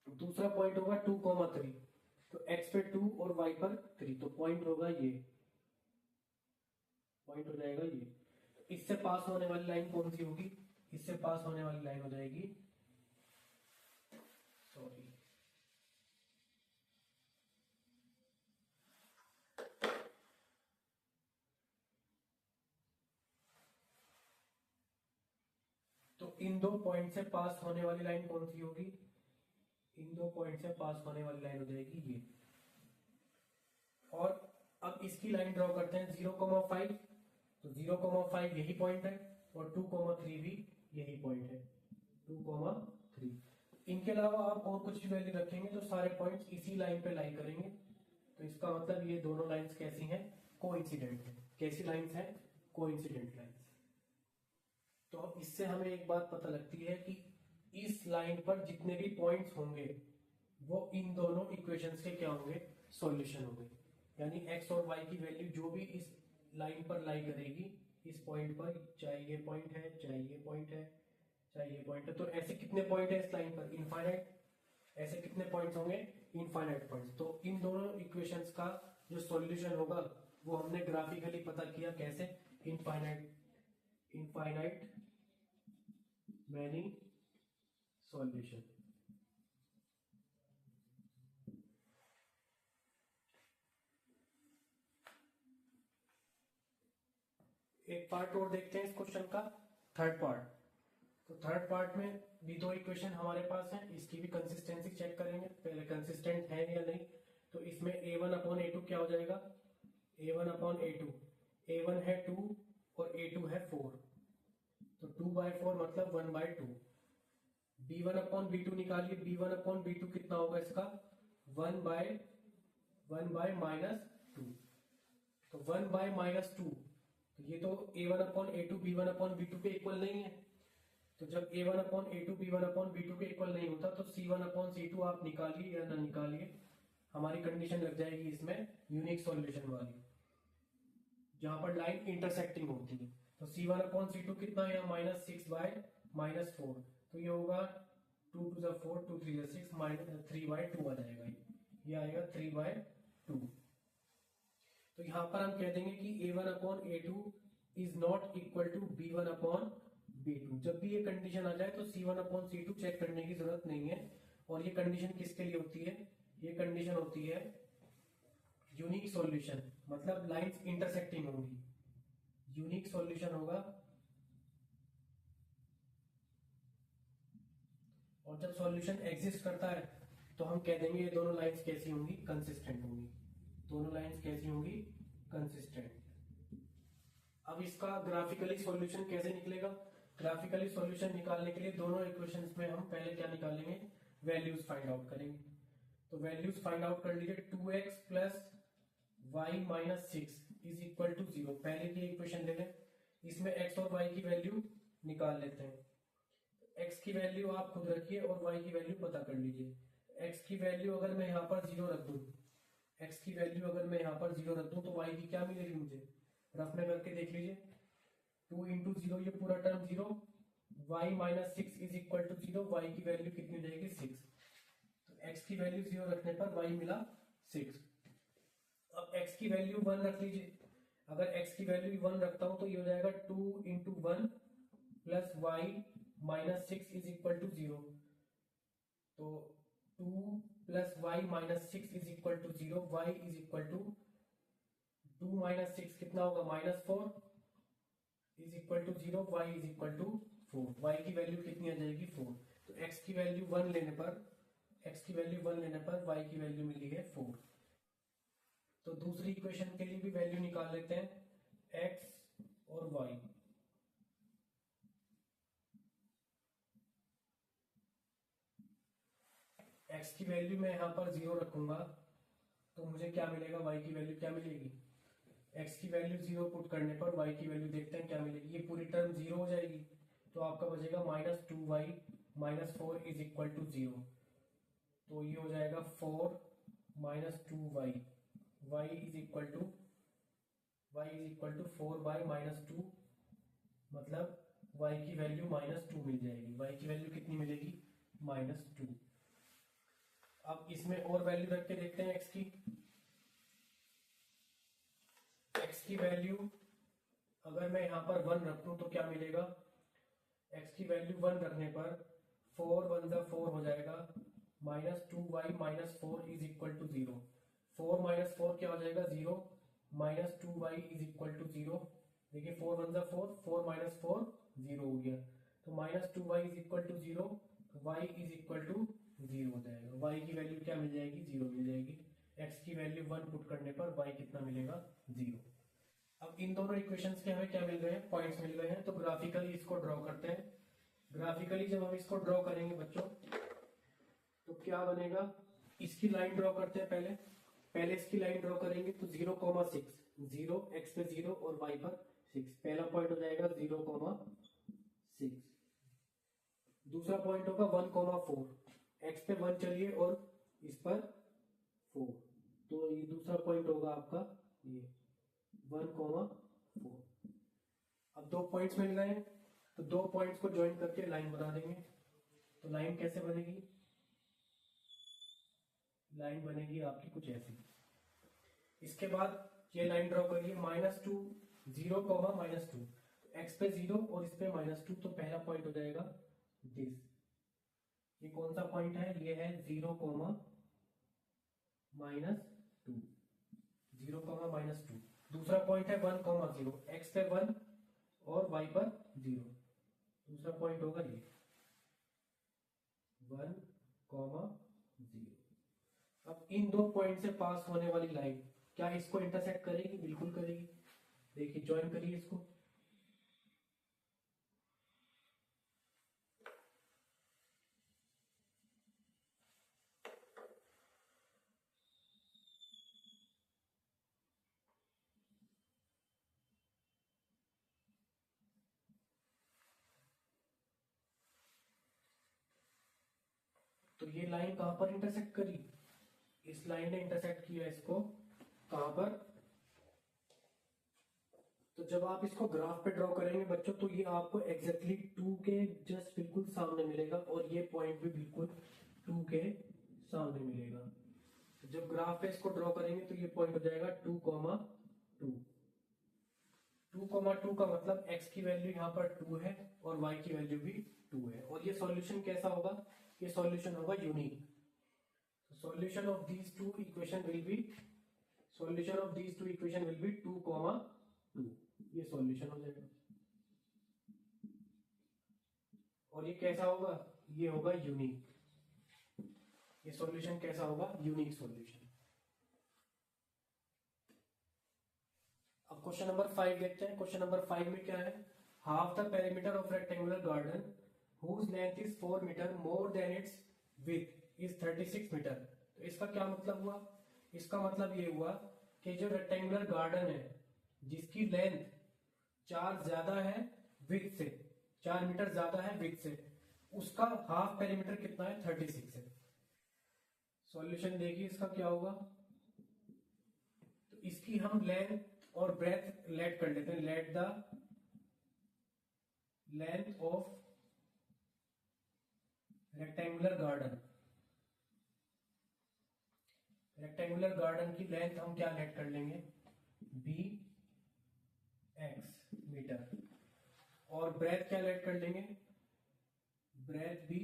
Speaker 1: दूसरा पॉइंट होगा 2,3, तो x पे 2 और y पर 3, तो पॉइंट होगा ये, पॉइंट हो जाएगा ये। तो इससे पास होने वाली लाइन कौन सी होगी? इससे पास होने वाली लाइन हो जाएगी, सॉरी, तो इन दो पॉइंट से पास होने वाली लाइन कौन सी होगी? इन दो पॉइंट से पास होने वाली लाइन हो जाएगी ये। और अब इसकी लाइन ड्रॉ करते हैं 0,5, तो 0,5 यही पॉइंट है और 2,3 भी यही पॉइंट है, 2,3। इनके अलावा आप और कुछ भी वैल्यू रखेंगे तो सारे पॉइंट्स इसी लाइन पे लाई करेंगे। तो इसका मतलब ये दोनों लाइंस कैसी हैं? कोइंसिडेंट है। कैसी लाइंस हैं? Coincident lines. तो अब इससे हमें एक बात पता लगती है कि इस लाइन पर जितने भी पॉइंट्स होंगे वो इन दोनों इक्वेशंस के क्या होंगे? सॉल्यूशन होंगे। यानी x और y की वैल्यू जो भी इस लाइन पर लाई करेगी, इस पॉइंट पर, चाहे ये पॉइंट है, चाहे ये पॉइंट है, चाहे ये पॉइंट है, तो ऐसे कितने पॉइंट है इस लाइन पर? इनफाइनाइट। ऐसे कितने पॉइंट्स होंगे? Infinite points. तो इन दोनों इक्वेशंस का जो सॉल्यूशन होगा वो हमने ग्राफिकली पता किया। कैसे? Infinite many solution. एक पार्ट और देखते हैं इस क्वेश्चन का, थर्ड पार्ट। तो थर्ड पार्ट में भी दो इक्वेशन हमारे पास हैं, इसकी भी कंसिस्टेंसी चेक करेंगे पहले, कंसिस्टेंट है या नहीं। तो इसमें a1/a2 क्या हो जाएगा? a1/a2, a1 है 2 और a2 है 4, तो 2/4 मतलब 1/2। b1/b2 निकालिए, b1/b2 कितना होगा इसका? 1/-2, तो 1/-2। तो ये तो a1/a2 b1/b2 के इक्वल नहीं है। तो जब a1/a2 b1/b2 के इक्वल नहीं होता तो c1/c2 आप निकालिए या ना निकालिए, हमारी कंडीशन लग जाएगी इसमें यूनिक सॉल्यूशन वाली, जहां पर लाइन इंटरसेक्टिंग होती है। तो c1/c2 कितना है? -6/-4, तो ये होगा 2 2 4, 2 3 6, -3/2 आ जाएगा, ये आएगा 3/2। तो यहां पर हम कह देंगे कि a1/a2 is not equal to b1/b2। जब भी ये कंडीशन आ जाए तो c1/c2 चेक करने की जरूरत नहीं है। और ये कंडीशन किसके लिए होती है? ये कंडीशन होती है यूनिक सॉल्यूशन मतलब लाइंस इंटरसेक्टिंग होंगी, यूनिक सॉल्यूशन होगा। और जब सॉल्यूशन एग्जिस्ट करता है तो हम कह देंगे ये दोनों लाइंस कैसी होंगी, कंसिस्टेंट होंगी। दोनों लाइंस कैसी होंगी, कंसिस्टेंट। अब इसका ग्राफिकली सॉल्यूशन कैसे निकलेगा? ग्राफिकली सॉल्यूशन निकालने के लिए दोनों इक्वेशंस में हम पहले क्या निकालेंगे, वैल्यूज फाइंड आउट करेंगे। तो वैल्यूज फाइंड आउट कर लीजिए, 2x plus y minus 6 is equal to 0। पहले की इक्वेशन ले लें, इसमें x और y की वैल्यू निकाल लेते हैं। x की वैल्यू आप खुद रखिए और y की वैल्यू पता कर लीजिए। x की वैल्यू अगर मैं यहाँ पर 0 रख दूं, x की वैल्यू अगर मैं यहाँ पर 0 रख दूं तो y की क्या मिलेगी मुझे, रफ में करके देख लीजिए। 2 इंटू 0 ये पूरा term 0, y minus 6 is equal to 0, y की वैल्यू कितनी हो जाएगी 6। तो x की वैल्यू 0 रखने पर y मिला 6। अब x की वैल्यू 1 रख लीजिए। अगर x की वैल्यू 1 रखता हूं तो ये हो जाएगा 2 into 1 plus y minus 6 is equal to 0। तो 2 plus y minus 6 is equal to 0, y is equal to 2 minus 6 कितना होगा, minus 4 is equal to 0, y is equal to 4। वाई की वैल्यू कितनी आ जाएगी 4। तो x की वैल्यू 1 लेने पर, x की वैल्यू 1 लेने पर y की वैल्यू मिली है 4। तो दूसरी इक्वेशन के लिए भी वैल्यू निकाल लेते हैं, x और y। x की वैल्यू मैं यहाँ पर 0 रखूंगा तो मुझे क्या मिलेगा, y की वैल्यू क्या मिलेगी। x की वैल्यू 0 पुट करने पर y की वैल्यू देखते हैं क्या मिलेगी। ये पूरी टर्म 0 हो जाएगी तो आपका बचेगा minus 2y minus 4 is equal to 0। तो ये हो जाएगा 4 minus 2y, y is equal to 4 by minus 2, मतलब y की वैल्यू माइनस 2 मिल जाएगी। y की वैल्यू कितनी मिलेगी, माइनस 2। अब इसमें और वैल्यू रख के देखते हैं x की। x की वैल्यू अगर मैं यहाँ पर 1 रख दूं तो क्या मिलेगा, x की वैल्यू 1 रखने पर 4 1 जा 4 हो जाएगा, minus 2y minus 4 is equal to 0। 4 minus 4 क्या हो जाएगा 0, minus 2y is equal to 0। देखिए 4 1 जा 4, 4 माइनस 4 0 हो गया। तो minus 2y is equal to 0, y is equal to 0 हो जाएगा। y की वैल्यू क्या मिल जाएगी, 0 मिल जाएगी। x की वैल्यू 1 पुट करने पर y कितना मिलेगा, 0। अब इन दोनों इक्वेशंस के हमें क्या मिल गए हैं, पॉइंट्स मिल गए हैं। तो ग्राफिकली इसको ड्रॉ करते हैं। ग्राफिकली जब हम इसको ड्रॉ करेंगे बच्चों तो क्या बनेगा, इसकी लाइन ड्रॉ करते हैं। पहले इसकी लाइन ड्रॉ करेंगे तो 0,6, 0 x पे 0 और y पर 6। पहला पॉइंट हो जाएगा 0,6। दूसरा पॉइंट होगा 1,4, x पे 1 चलिए और इस पर 4। तो ये दूसरा पॉइंट होगा आपका ये 1,4। अब 2 पॉइंट्स मिल गए हैं तो 2 पॉइंट्स को ज्वाइन करके लाइन बना देंगे। तो लाइन कैसे बनेगी, लाइन बनेगी आपकी कुछ ऐसी। इसके बाद ये लाइन ड्रॉ करिए, -2 0, -2। एक्स पे 0 और इस पे -2, तो पहला पॉइंट हो जाएगा दिस। ये कौन सा पॉइंट है, ये है 0, -2, 0, -2। दूसरा पॉइंट है 1, 0, एक्स पे 1 और y पर 0। दूसरा पॉइंट होगा ये 1, 0। अब इन दो पॉइंट से पास होने वाली लाइन क्या इसको इंटरसेक्ट करेगी, बिल्कुल करेगी। देखिए ज्वाइन करिए इसको। तो ये लाइन कहां पर इंटरसेक्ट करी, इस लाइन ने इंटरसेक्ट किया इसको कहां पर। तो जब आप इसको ग्राफ पे ड्रॉ करेंगे बच्चों तो ये आपको एग्जैक्टली 2 के जस्ट बिल्कुल सामने मिलेगा और ये पॉइंट भी बिल्कुल 2 के सामने मिलेगा। तो जब ग्राफ पे इसको ड्रॉ करेंगे तो ये पॉइंट हो जाएगा 2, 2 का मतलब x की वैल्यू यहाँ पर 2 है और y की वैल्यू भी 2 है। और ये सॉल्यूशन कैसा होगा, ये सॉल्यूशन होगा unique. Solution of these two equation will be solution of these two equation will be 2,2। ये सॉल्यूशन हो जाएगा। और ये कैसा होगा? ये होगा यूनिक। ये सॉल्यूशन कैसा होगा? Unique solution. अब क्वेश्चन नंबर 5 देखते हैं। क्वेश्चन नंबर 5 में क्या है? Half the perimeter of rectangular garden whose length is 4 metre more than its width is 36 metre. तो इसका क्या मतलब हुआ? इसका मतलब ये हुआ कि जो रेक्टेंगुलर गार्डन है जिसकी लेंथ 4 ज्यादा है विड्थ से, 4 मीटर ज्यादा है विड्थ से, उसका हाफ पेरीमीटर कितना है? 36 है। सॉल्यूशन देखिए इसका क्या होगा। तो इसकी हम लेंथ और ब्रेथ लेट कर लेते हैं। Let the length of rectangular garden, rectangular garden की लेंथ हम क्या लेट कर लेंगे? Be x metre. और ब्रेथ क्या लेट कर लेंगे? Breadth be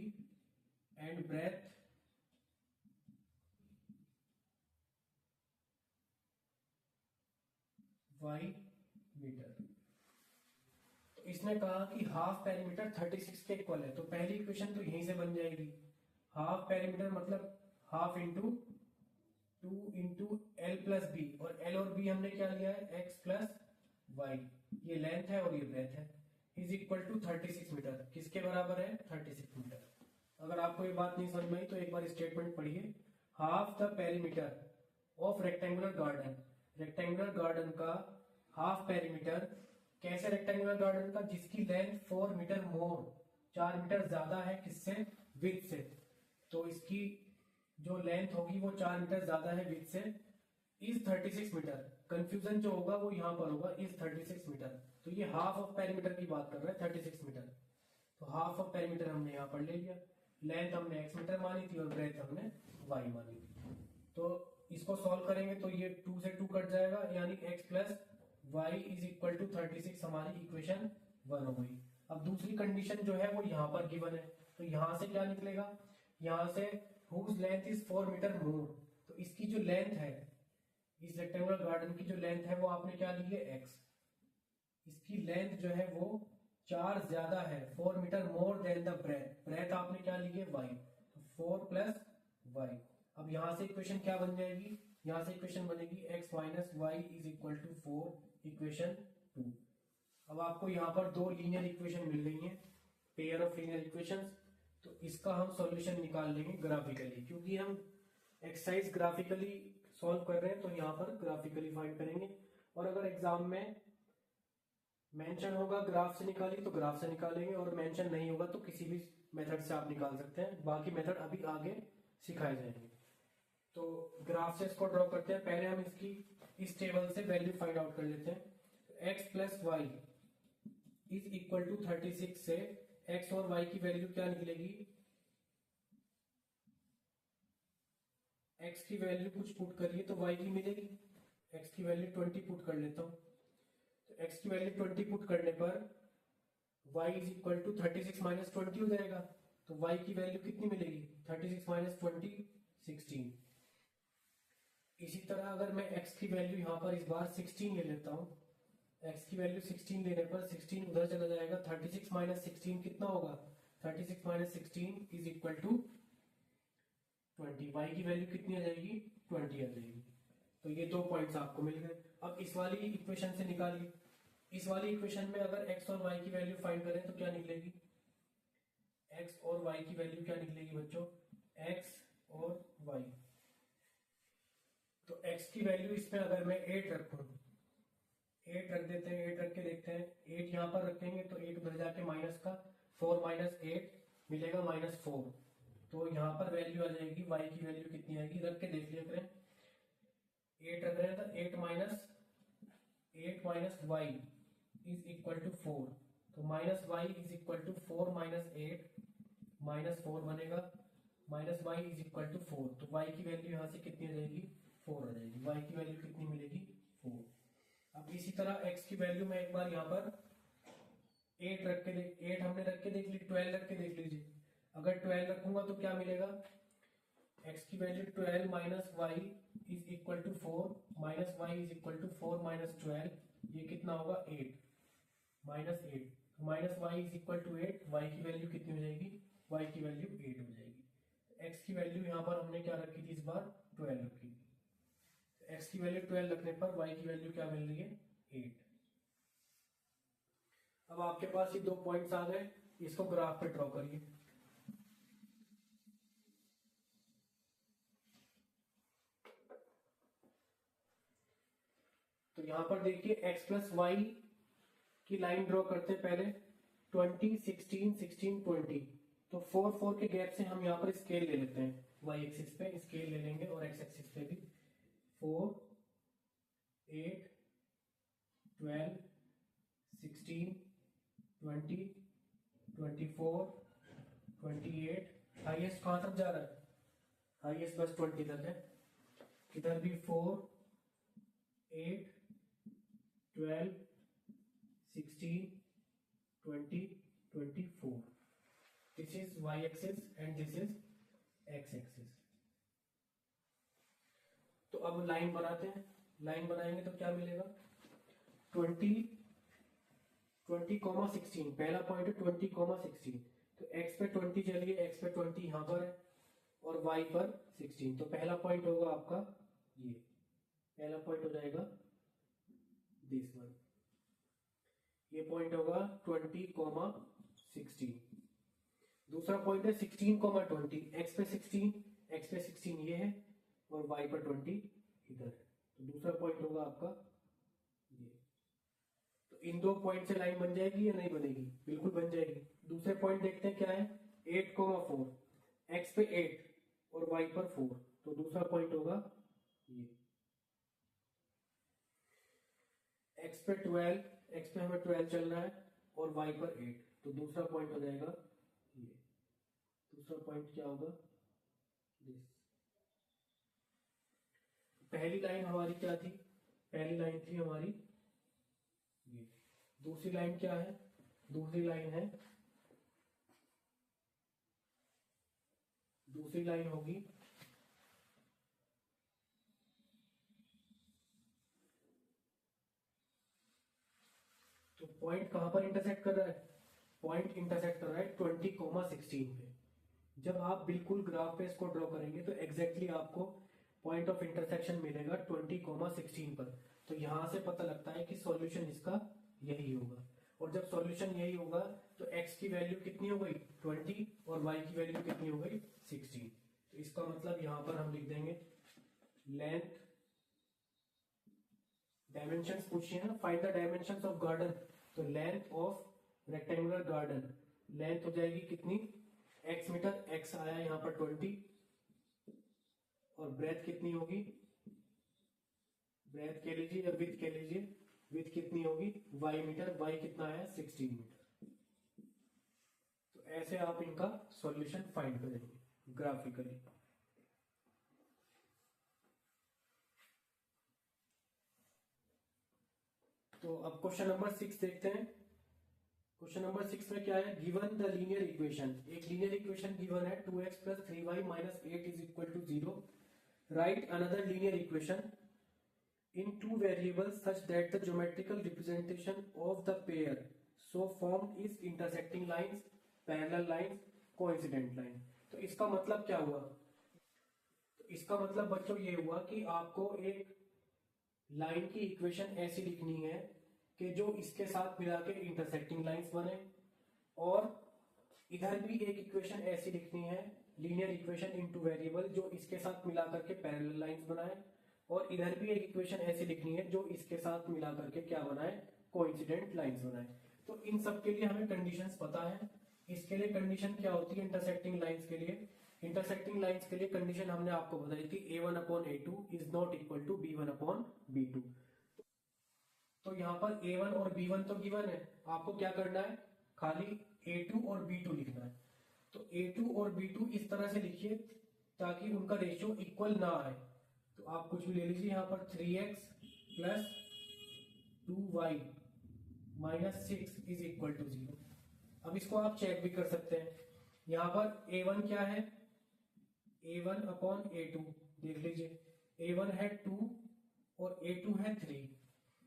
Speaker 1: and breadth y metre. तो इसने कहा कि हाफ पेरीमीटर 36 के इक्वल है, तो पहली इक्वेशन तो यहीं से बन जाएगी। हाफ पेरीमीटर मतलब half into 2 into L plus B, और एल और बी हमने क्या लिया है? X plus y. ये लेंथ है और ये ब्रेथ है, इज इक्वल टू 36 मीटर। किसके बराबर है? 36 मीटर। अगर आपको ये बात नहीं समझ में आई तो एक बार स्टेटमेंट पढ़िए। Half the perimeter of rectangular garden, rectangular garden का हाफ पेरीमीटर। कैसे रेक्टेंगुलर गार्डन का? जिसकी लेंथ 4 मीटर मोर, 4 मीटर ज्यादा है किससे? विड्थ से। तो इसकी जो लेंथ होगी वो 4 मीटर ज्यादा है विड्थ से, इज 36 मीटर। कंफ्यूजन जो होगा वो यहां पर होगा, इज 36 मीटर। तो ये हाफ ऑफ पेरीमीटर की बात कर रहा है, 36 मीटर। तो हाफ ऑफ पेरीमीटर हमने यहाँ पर ले लिया। लेंथ हमने x मीटर मानी थी और ब्रेथ हमने y मानी थी। तो इसको सॉल्व करेंगे तो ये 2 से 2 कट जाएगा, यानी x plus y is equal to 36 हमारी इक्वेशन 1 हो गई। अब दूसरी कंडीशन जो है वो यहाँ पर गिवन है, तो यहाँ से क्या निकलेगा? यहाँ से whose length is 4 metre more। तो इसकी जो लेंथ है, इस रेक्टेंगुलर गार्डन की जो लेंथ है वो आपने क्या ली है? x। इसकी लेंथ जो है वो 4 ज्यादा है, 4 metre more than the breadth. Breadth आपने क्या ली है? y। तो 4 प्लस वाई। अब यहां से इक्वेशन क्या बन जाएगी? यहां से इक्वेशन बनेगी x minus y is equal to 4, equation 2। अब आपको यहाँ पर दो लीनियर इक्वेशन मिल गई हैं, पेयर ऑफ लीनियर इक्वेशंस। तो इसका हम सॉल्यूशन निकाल लेंगे ग्राफिकली, क्योंकि हम एक्सरसाइज ग्राफिकली सॉल्व कर रहे हैं तो यहाँ पर ग्राफिकली फाइंड करेंगे। और अगर एग्जाम में मेंशन होगा ग्राफ से निकालिए तो ग्राफ से निकालेंगे, और मेंशन नहीं होगा तो किसी भी मेथड से आप निकाल सकते हैं। बाकी मेथड अभी आगे सिखाए जाएंगे। तो ग्राफ से इसको ड्रॉ करते हैं। पहले हम इसकी इस टेबल से वैल्यू फाइंड आउट कर लेते हैं। x plus y is equal to 36 से x और y की वैल्यू क्या निकलेगी? x की वैल्यू कुछ पुट करिए तो y की मिलेगी। x की वैल्यू 20 पुट कर लेता हूं। तो x की वैल्यू 20 पुट करने पर y is equal to 36 minus 20 हो जाएगा। तो y की वैल्यू कितनी मिलेगी? 36 माइनस 20 16। इसी तरह अगर मैं x की वैल्यू यहाँ पर इस बार 16 ले लेता हूँ, x की वैल्यू 16 लेने पर 16 उधर चला जाएगा। 36 माइनस 16 कितना होगा? 36 minus 16 is equal to 20। y की वैल्यू कितनी आ जाएगी? 20 आ जाएगी। तो ये दो पॉइंट्स आपको मिल गए। अब इस वाली इक्वेशन से निकालिए। इस वाली इक्वेशन में अगर x और y की वैल्यू फाइंड करें तो क्या निकलेगी? x और y की वैल्यू क्या निकलेगी बच्चों? x और y। तो x की वैल्यू इसमें अगर मैं 8 रखूं, 8 रख देते हैं, 8 रख के देखते हैं। 8 यहाँ पर रखेंगे तो 8 उधर जाके माइनस का 4 माइनस 8 मिलेगा -4। तो यहाँ पर वैल्यू आ जाएगी, y की वैल्यू कितनी आएगी? रख के देख लिया करें। 8 रख रहे हैं तो 8 minus y is equal to 4। तो minus y is equal to 4 minus 8 -4 बनेगा, minus y is equal to 4। तो y की वैल्यू यहाँ से कितनी आ जाएगी? 4 आ जाएगी। y की वैल्यू कितनी मिलेगी? 4। अब इसी तरह x की वैल्यू में एक बार यहाँ पर 8 रख के 8 हमने रख के देख ली, 12 रख के देख लीजिए। अगर 12 रखूंगा तो क्या मिलेगा? x की value 12 minus y is equal to 4 minus y is equal to 4 minus 12, ये कितना होगा 8 minus 8, minus y is equal to 8, y की वैल्यू कितनी हो जाएगी, वाई की वैल्यू 8 हो जाएगी। x की वैल्यू यहाँ पर हमने क्या रखी थी, इस बार 12 रखी थी, x की वैल्यू 12 रखने पर y की वैल्यू क्या मिल रही है 8। अब आपके पास ये दो पॉइंट्स आ गए, इसको ग्राफ पे ड्रॉ करिए। तो यहां पर देखिए x प्लस वाई की लाइन ड्रॉ करते हैं पहले 20 16 16 20, तो 4 4 के गैप से हम यहाँ पर स्केल ले लेते हैं, y एक्सिस पे स्केल ले लेंगे और x एक्सिस पे भी 4 8 12 16 20 24 28, हाईएस्ट कहां तक जा रहा है, हाईएस्ट बस 20 तक है, इधर भी 4 8 12 16 20 24, this is y axis and this is x axis। तो अब लाइन बनाते हैं, लाइन बनाएंगे तो क्या मिलेगा 20 20,16, पहला पॉइंट है 20,16, तो x पे 20 चलिए, x पे 20 यहां पर है और y पर 16, तो पहला पॉइंट होगा आपका ये, पहला पॉइंट हो जाएगा दिस वन, ये पॉइंट होगा 20,16। दूसरा पॉइंट है 16,20, x पे 16, x पे 16 ये है और y पर 20 इधर है, तो दूसरा पॉइंट होगा आपका ये। तो इन दो पॉइंट से लाइन बन जाएगी या नहीं बनेगी, बिल्कुल बन जाएगी। दूसरे पॉइंट देखते हैं क्या है 8,4, x पे 8 और y पर 4, तो दूसरा पॉइंट होगा ये। x पे 12, x पे हमें 12 चल रहा है और y पर 8, तो दूसरा पॉइंट हो जाएगा ये। दूसरा पॉइंट क्या होगा दिस। पहली लाइन हमारी क्या थी, पहली लाइन थी हमारी ये। दूसरी लाइन क्या है, दूसरी लाइन है, दूसरी लाइन होगी तो पॉइंट कहां पर इंटरसेक्ट कर रहा है, पॉइंट इंटरसेक्ट कर रहा है 20,16 पे। जब आप बिल्कुल ग्राफ पे इसको ड्रॉ करेंगे तो एग्जैक्टली आपको पॉइंट ऑफ इंटरसेक्शन मिलेगा 20,16 पर। तो यहां से पता लगता है कि सॉल्यूशन इसका यही होगा, और जब सॉल्यूशन यही होगा तो x की वैल्यू कितनी हो गई 20 और y की वैल्यू कितनी हो गई 16। तो इसका मतलब यहां पर हम लिख देंगे लेंथ, डायमेंशंस पूछिए ना, find the dimensions of garden, तो length of rectangular garden, length हो जाएगी कितनी x मीटर, x आया यहां पर 20 और ब्रेथ कितनी होगी, ब्रेथ कह लीजिए या विड्थ कह लीजिए, विड्थ कितनी होगी y मीटर, y कितना है 16 मीटर। तो ऐसे आप इनका सॉल्यूशन फाइंड करेंगे ग्राफिकली। तो अब क्वेश्चन नंबर 6 देखते हैं। क्वेश्चन नंबर 6 में क्या है, गिवन द लीनियर इक्वेशन, एक लीनियर इक्वेशन गिवन है 2x plus 3y minus 8 is equal to 0, write another linear equation in two variables such that the geometrical representation of the pair so formed is intersecting lines, parallel lines, coincident line। तो इसका मतलब क्या हुआ, तो इसका मतलब बच्चों ये हुआ कि आपको एक लाइन की इक्वेशन ऐसी लिखनी है कि जो इसके साथ मिला के इंटरसेक्टिंग लाइंस बने, और इधर भी एक इक्वेशन ऐसी लिखनी है लीनियर इक्वेशन इन टू वेरिएबल जो इसके साथ मिला करके पैरेलल लाइंस बनाए, और इधर भी एक इक्वेशन ऐसी लिखनी है जो इसके साथ मिला करके क्या बनाए कोइंसिडेंट लाइंस बनाए। तो इन सब के लिए हमें कंडीशंस पता है। इसके लिए कंडीशन क्या होती है इंटरसेक्टिंग लाइंस के लिए, इंटरसेक्टिंग लाइंस के लिए कंडीशन हमने आपको बताई थी a1/a2 is not equal to b1/b2। तो यहाँ पर a1 और b1 तो गिवन है, आपको क्या करना है खाली a2 और b2 लिखना है। तो a2 और b2 इस तरह से लिखिए ताकि उनका रेशियो इक्वल ना आए। तो आप कुछ भी ले लीजिए, यहाँ पर 3x plus 2y minus 6 is equal to 0। अब इसको आप चेक भी कर सकते हैं। यहाँ पर a1 क्या है, A1 अपॉन A2, देख लीजिए A1 है 2 और A2 है 3,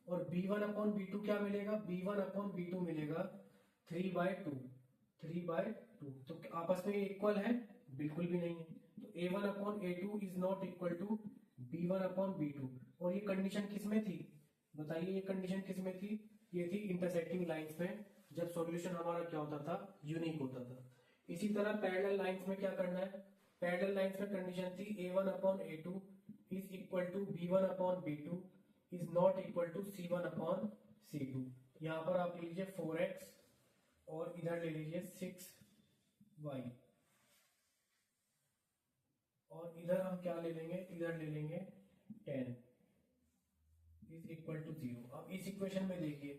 Speaker 1: और B1 अपॉन B2 क्या मिलेगा, B1 अपॉन B2 मिलेगा 3/2, 3/2। तो आपस में इक्वल है, बिल्कुल भी नहीं है। तो A1 upon A2 is not equal to B1 upon B2। और ये कंडीशन किस में थी, बताइए, ये कंडीशन किस में थी, ये थी इंटरसेक्टिंग लाइंस में, जब सॉल्यूशन हमारा क्या होता था, यूनिक होता था। इसी तरह पैरेलल लाइंस में क्या करना है, पैरेलल लाइंस में कंडीशन थी A1 upon A2 is equal to B1 upon B2 is not equal to C1 upon C2। यहाँ पर आप ले लीजिए 4x और इधर ले लीजिए 6y, और इधर हम क्या ले लेंगे, इधर ले लेंगे 10 इज इक्वल टू 0। अब इस इक्वेशन में देखिए,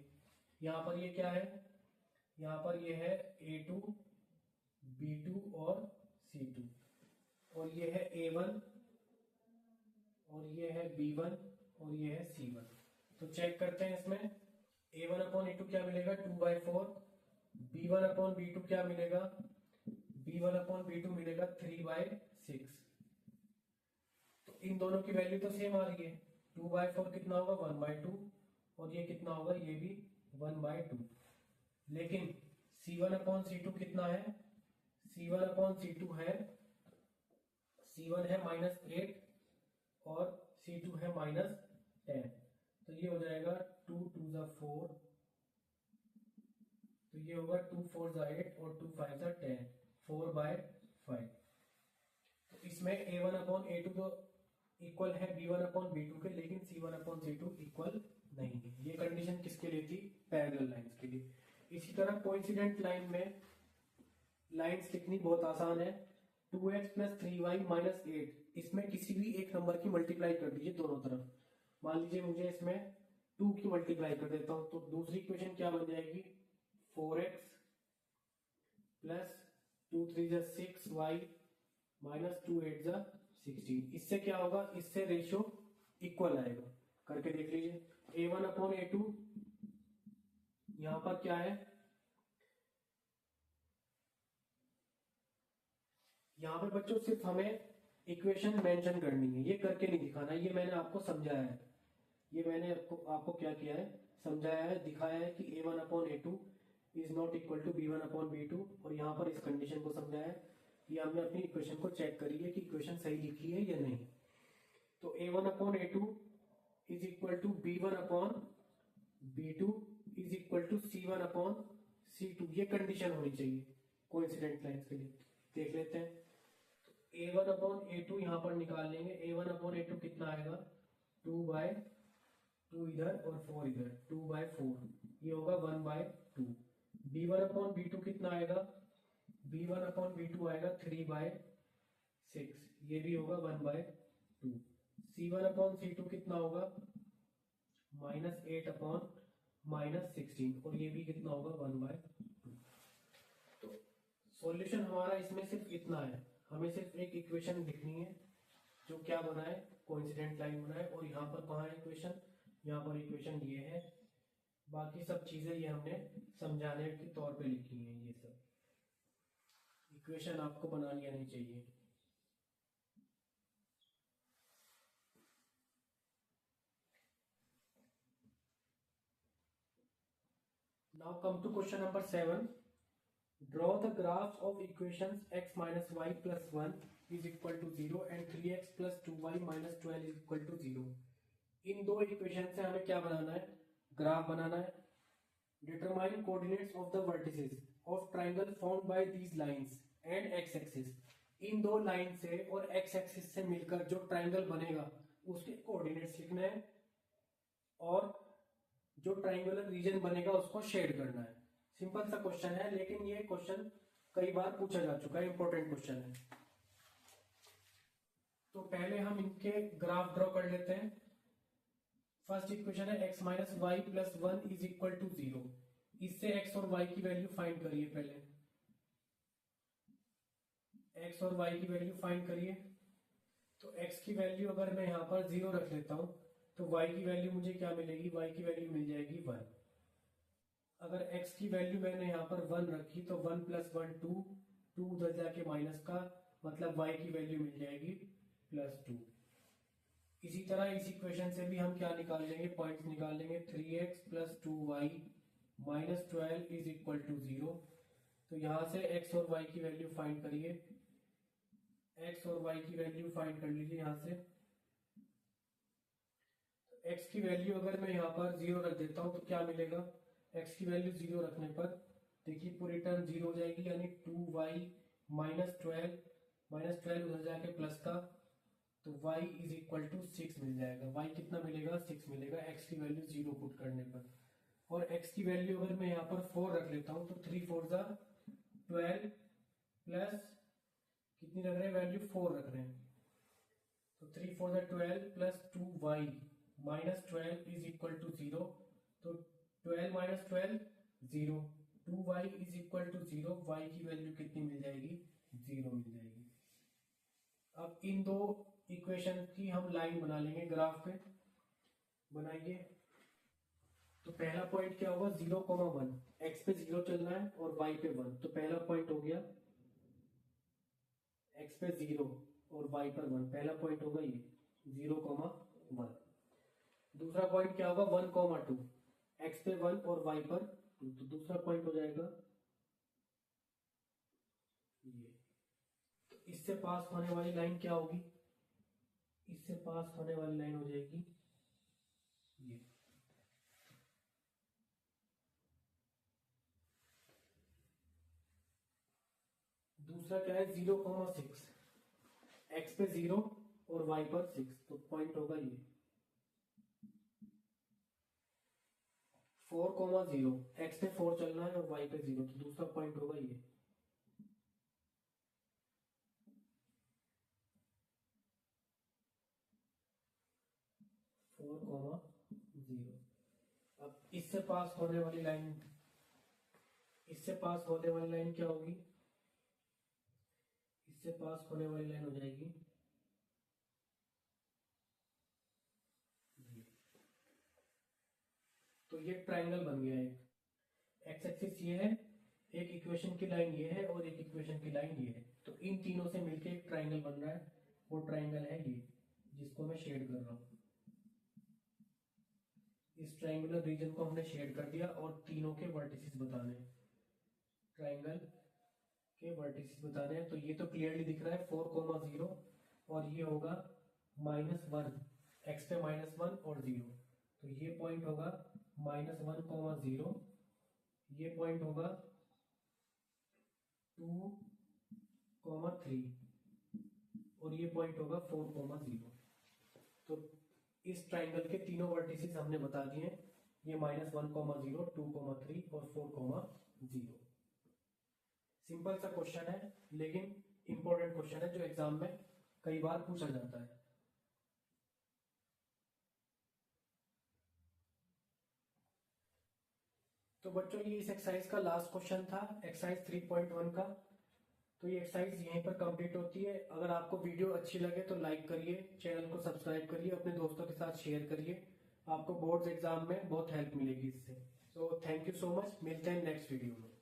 Speaker 1: यहाँ पर ये क्या है, यहाँ पर ये है A2 B2 और C2, और ये है A1 और ये है B1 और ये है C1। तो चेक करते हैं इसमें, A1 अपॉन A2 क्या मिलेगा 2/4, B1 अपॉन B2 क्या मिलेगा, B1 अपॉन B2 मिलेगा 3/6। तो इन दोनों की वैल्यू तो सेम आ रही है, 2/4 कितना होगा 1/2, और ये कितना होगा, ये भी 1/2। लेकिन C1 अपॉन C2 कितना है, C1 अपॉन C2 है, C1 है -8 और C2 है -10। तो ये हो जाएगा 2 2 जा 4, तो ये होगा 2 4 जा 8 और 2 5 जा 10, 4/5। तो इसमें A1 अपॉन A2 तो इक्वल है B1 अपॉन B2 के, लेकिन C1 अपॉन C2 इक्वल नहीं है। ये कंडीशन किसके लिए थी, पैरेलल लाइंस के लिए। इसी तरह कोइंसिडेंट लाइन में लाइंस लिखनी बहुत आसान है, 2x + 3y - 8, इसमें किसी भी एक नंबर की मल्टीप्लाई कर दीजिए दोनों तरफ। मान लीजिए मुझे इसमें 2 की मल्टीप्लाई कर देता हूं, तो दूसरी इक्वेशन क्या बन जाएगी, 4x + 2 3 जा 6y - 2 8 जा 16। इससे क्या होगा, इससे रेशियो इक्वल आएगा, करके देख लीजिए। A1 अपॉन A2 यहां पर क्या है, यहाँ पे बच्चों सिर्फ हमें इक्वेशन मेंशन करनी है, ये करके नहीं दिखाना, ये मैंने आपको समझाया है, ये मैंने आपको क्या किया है, समझाया है, दिखाया है कि A1 upon A2 is not equal to B1 upon B2, और यहाँ पर इस कंडीशन को समझाया है। ये हमने अपनी इक्वेशन को चेक करी है कि इक्वेशन सही लिखी है या नहीं। तो A1 upon A2 is equal to B1 upon B2 is equal to C1 upon C2, ये कंडीशन होनी चाहिए कोइंसिडेंट लाइंस के लिए। देख लेते हैं, A1 अपॉन A2 यहाँ पर निकाल लेंगे, A1 अपॉन A2 कितना आएगा, 2/2 इधर और 4 इधर, 2/4, ये होगा 1/2। B1 अपॉन B2 कितना आएगा, B1 अपॉन B2 आएगा 3/6, ये भी होगा 1/2। C1 अपॉन C2 कितना होगा, -8 अपॉन -16, और ये भी कितना होगा 1/2। तो सॉल्यूशन हमारा इसमें सिर्फ इतना है, हमें सिर्फ एक इक्वेशन लिखनी है जो क्या बनाए, कोइंसिडेंट लाइन बनाए। और यहाँ पर कहाँ है इक्वेशन, यहाँ पर इक्वेशन ये है, बाकी सब चीजें ये हमने समझाने के तौर पे लिखी है। ये सब इक्वेशन आपको बनानी आनी चाहिए। Now come to question number 7. Draw the graphs of equations x minus y plus 1 is equal to 0 and 3x plus 2y minus 12 is equal to 0. इन दो इक्वेशन से हमें क्या बनाना है, ग्राफ बनाना है। Determine coordinates of the vertices of triangle formed by these lines and x axis. इन दो line से और x axis से मिलकर जो ट्राइंगल बनेगा उसके कोऑर्डिनेट्स लिखना है, और जो ट्राइंगुलर रीजन बनेगा उसको शेड करना है। सिंपल सा क्वेश्चन है, लेकिन ये क्वेश्चन कई बार पूछा जा चुका है, इंपॉर्टेंट क्वेश्चन है। तो पहले हम इनके ग्राफ ड्रॉ कर लेते हैं। फर्स्ट इक्वेशन है x minus y plus 1 is equal to 0। इससे x और y की वैल्यू फाइंड करिए। पहले x और y की वैल्यू फाइंड करिए। तो x की वैल्यू अगर मैं यहाँ पर 0 रख लेता हूं तो y की वैल्यू मुझे क्या मिलेगी, y की वैल्यू मिल जाएगी 1। अगर x की वैल्यू मैंने यहाँ पर 1 रखी तो 1 + 1 2, 2 उधर जाके माइनस का मतलब y की वैल्यू मिल जाएगी +2। इसी तरह इस इक्वेशन से भी हम क्या निकाल लेंगे, पॉइंट्स निकाल लेंगे। 3x + 2y - 12 = 0। तो यहाँ से x और y की वैल्यू फाइंड करिए। x और y की वैल्यू फाइंड कर लीजिए यहाँ से। x की वैल्यू अगर मैं यहाँ पर 0 रख देता हूँ तो क्या मिलेगा, x की वैल्यू 0 रखने पर देखिए पूरी टर्म 0 हो जाएगी, यानी 2y - 12 उधर जाके प्लस का, तो y = 6 मिल जाएगा। y कितना मिलेगा, 6 मिलेगा x की वैल्यू 0 पुट करने पर। और x की वैल्यू अगर मैं यहाँ पर 4 रख लेता हूँ तो 3 4 12 प्लस कितनी रख रहे हैं, वैल्यू 4 रख रहे हैं, तो 3 4 12 प्लस 2y - 12 = 0। तो 12 - 12 0, 2y = 0, y की वैल्यू कितनी मिल जाएगी, 0 मिल जाएगी। अब इन दो इक्वेशन की हम लाइन बना लेंगे, ग्राफ पे बनाइए। तो पहला पॉइंट क्या होगा, 0, 1, x पे 0 चलना है और y पे 1। तो पहला पॉइंट हो गया x पे 0 और y पर 1, पहला पॉइंट होगा ये 0, 1। दूसरा पॉइंट क्या होगा, 1, 2, x पे 1 और y पर 2। तो दूसरा पॉइंट हो जाएगा ये। तो इससे पास होने वाली लाइन क्या होगी, इससे पास होने वाली लाइन हो जाएगी ये। दूसरा क्या है, 0, 6, x पे 0 और y पर 6, तो पॉइंट होगा ये। 4, 0, x पे 4 चलना है और y पे 0, तो दूसरा पॉइंट होगा ये। Four comma 0। अब इससे पास होने वाली लाइन, इससे पास होने वाली लाइन क्या होगी, इससे पास होने वाली लाइन हो जाएगी ये। तो ये ट्रायंगल बन गया एक, एक्स एक्सिस ये है, एक इक्वेशन की लाइन ये है और एक इक्वेशन की लाइन ये है। तो इन तीनों से मिलके एक ट्रायंगल बन रहा है, वो ट्रायंगल है ये जिसको मैं शेड कर रहा हूं। इस ट्रायंगुलर रीजन को हमने शेड कर दिया और तीनों के वर्टिसेस बताने हैं, ट्रायंगल के वर्टिसेस बताने हैं। तो ये तो क्लियरली दिख रहा है 4, 0 और ये होगा -1, x पे -1 और 0। तो ये पॉइंट होगा -1, 0, ये पॉइंट होगा 2, 3 और ये पॉइंट होगा 4, 0। तो इस ट्राइंगल के तीनों वर्टिसेस हमने बता दिए, ये -1, 0, 2, 3 और 4, 0। सिंपल सा क्वेश्चन है लेकिन इंपॉर्टेंट क्वेश्चन है जो एग्जाम में कई बार पूछा जाता है। तो बच्चों ये इस एक्सरसाइज का लास्ट क्वेश्चन था, एक्सरसाइज 3.1 का। तो ये एक्सरसाइज यहीं पर कंप्लीट होती है। अगर आपको वीडियो अच्छी लगे तो लाइक करिए, चैनल को सब्सक्राइब करिए, अपने दोस्तों के साथ शेयर करिए। आपको बोर्ड्स एग्जाम में बहुत हेल्प मिलेगी इससे। तो थैंक यू सो मच, मिलते हैं नेक्स्ट वीडियो में।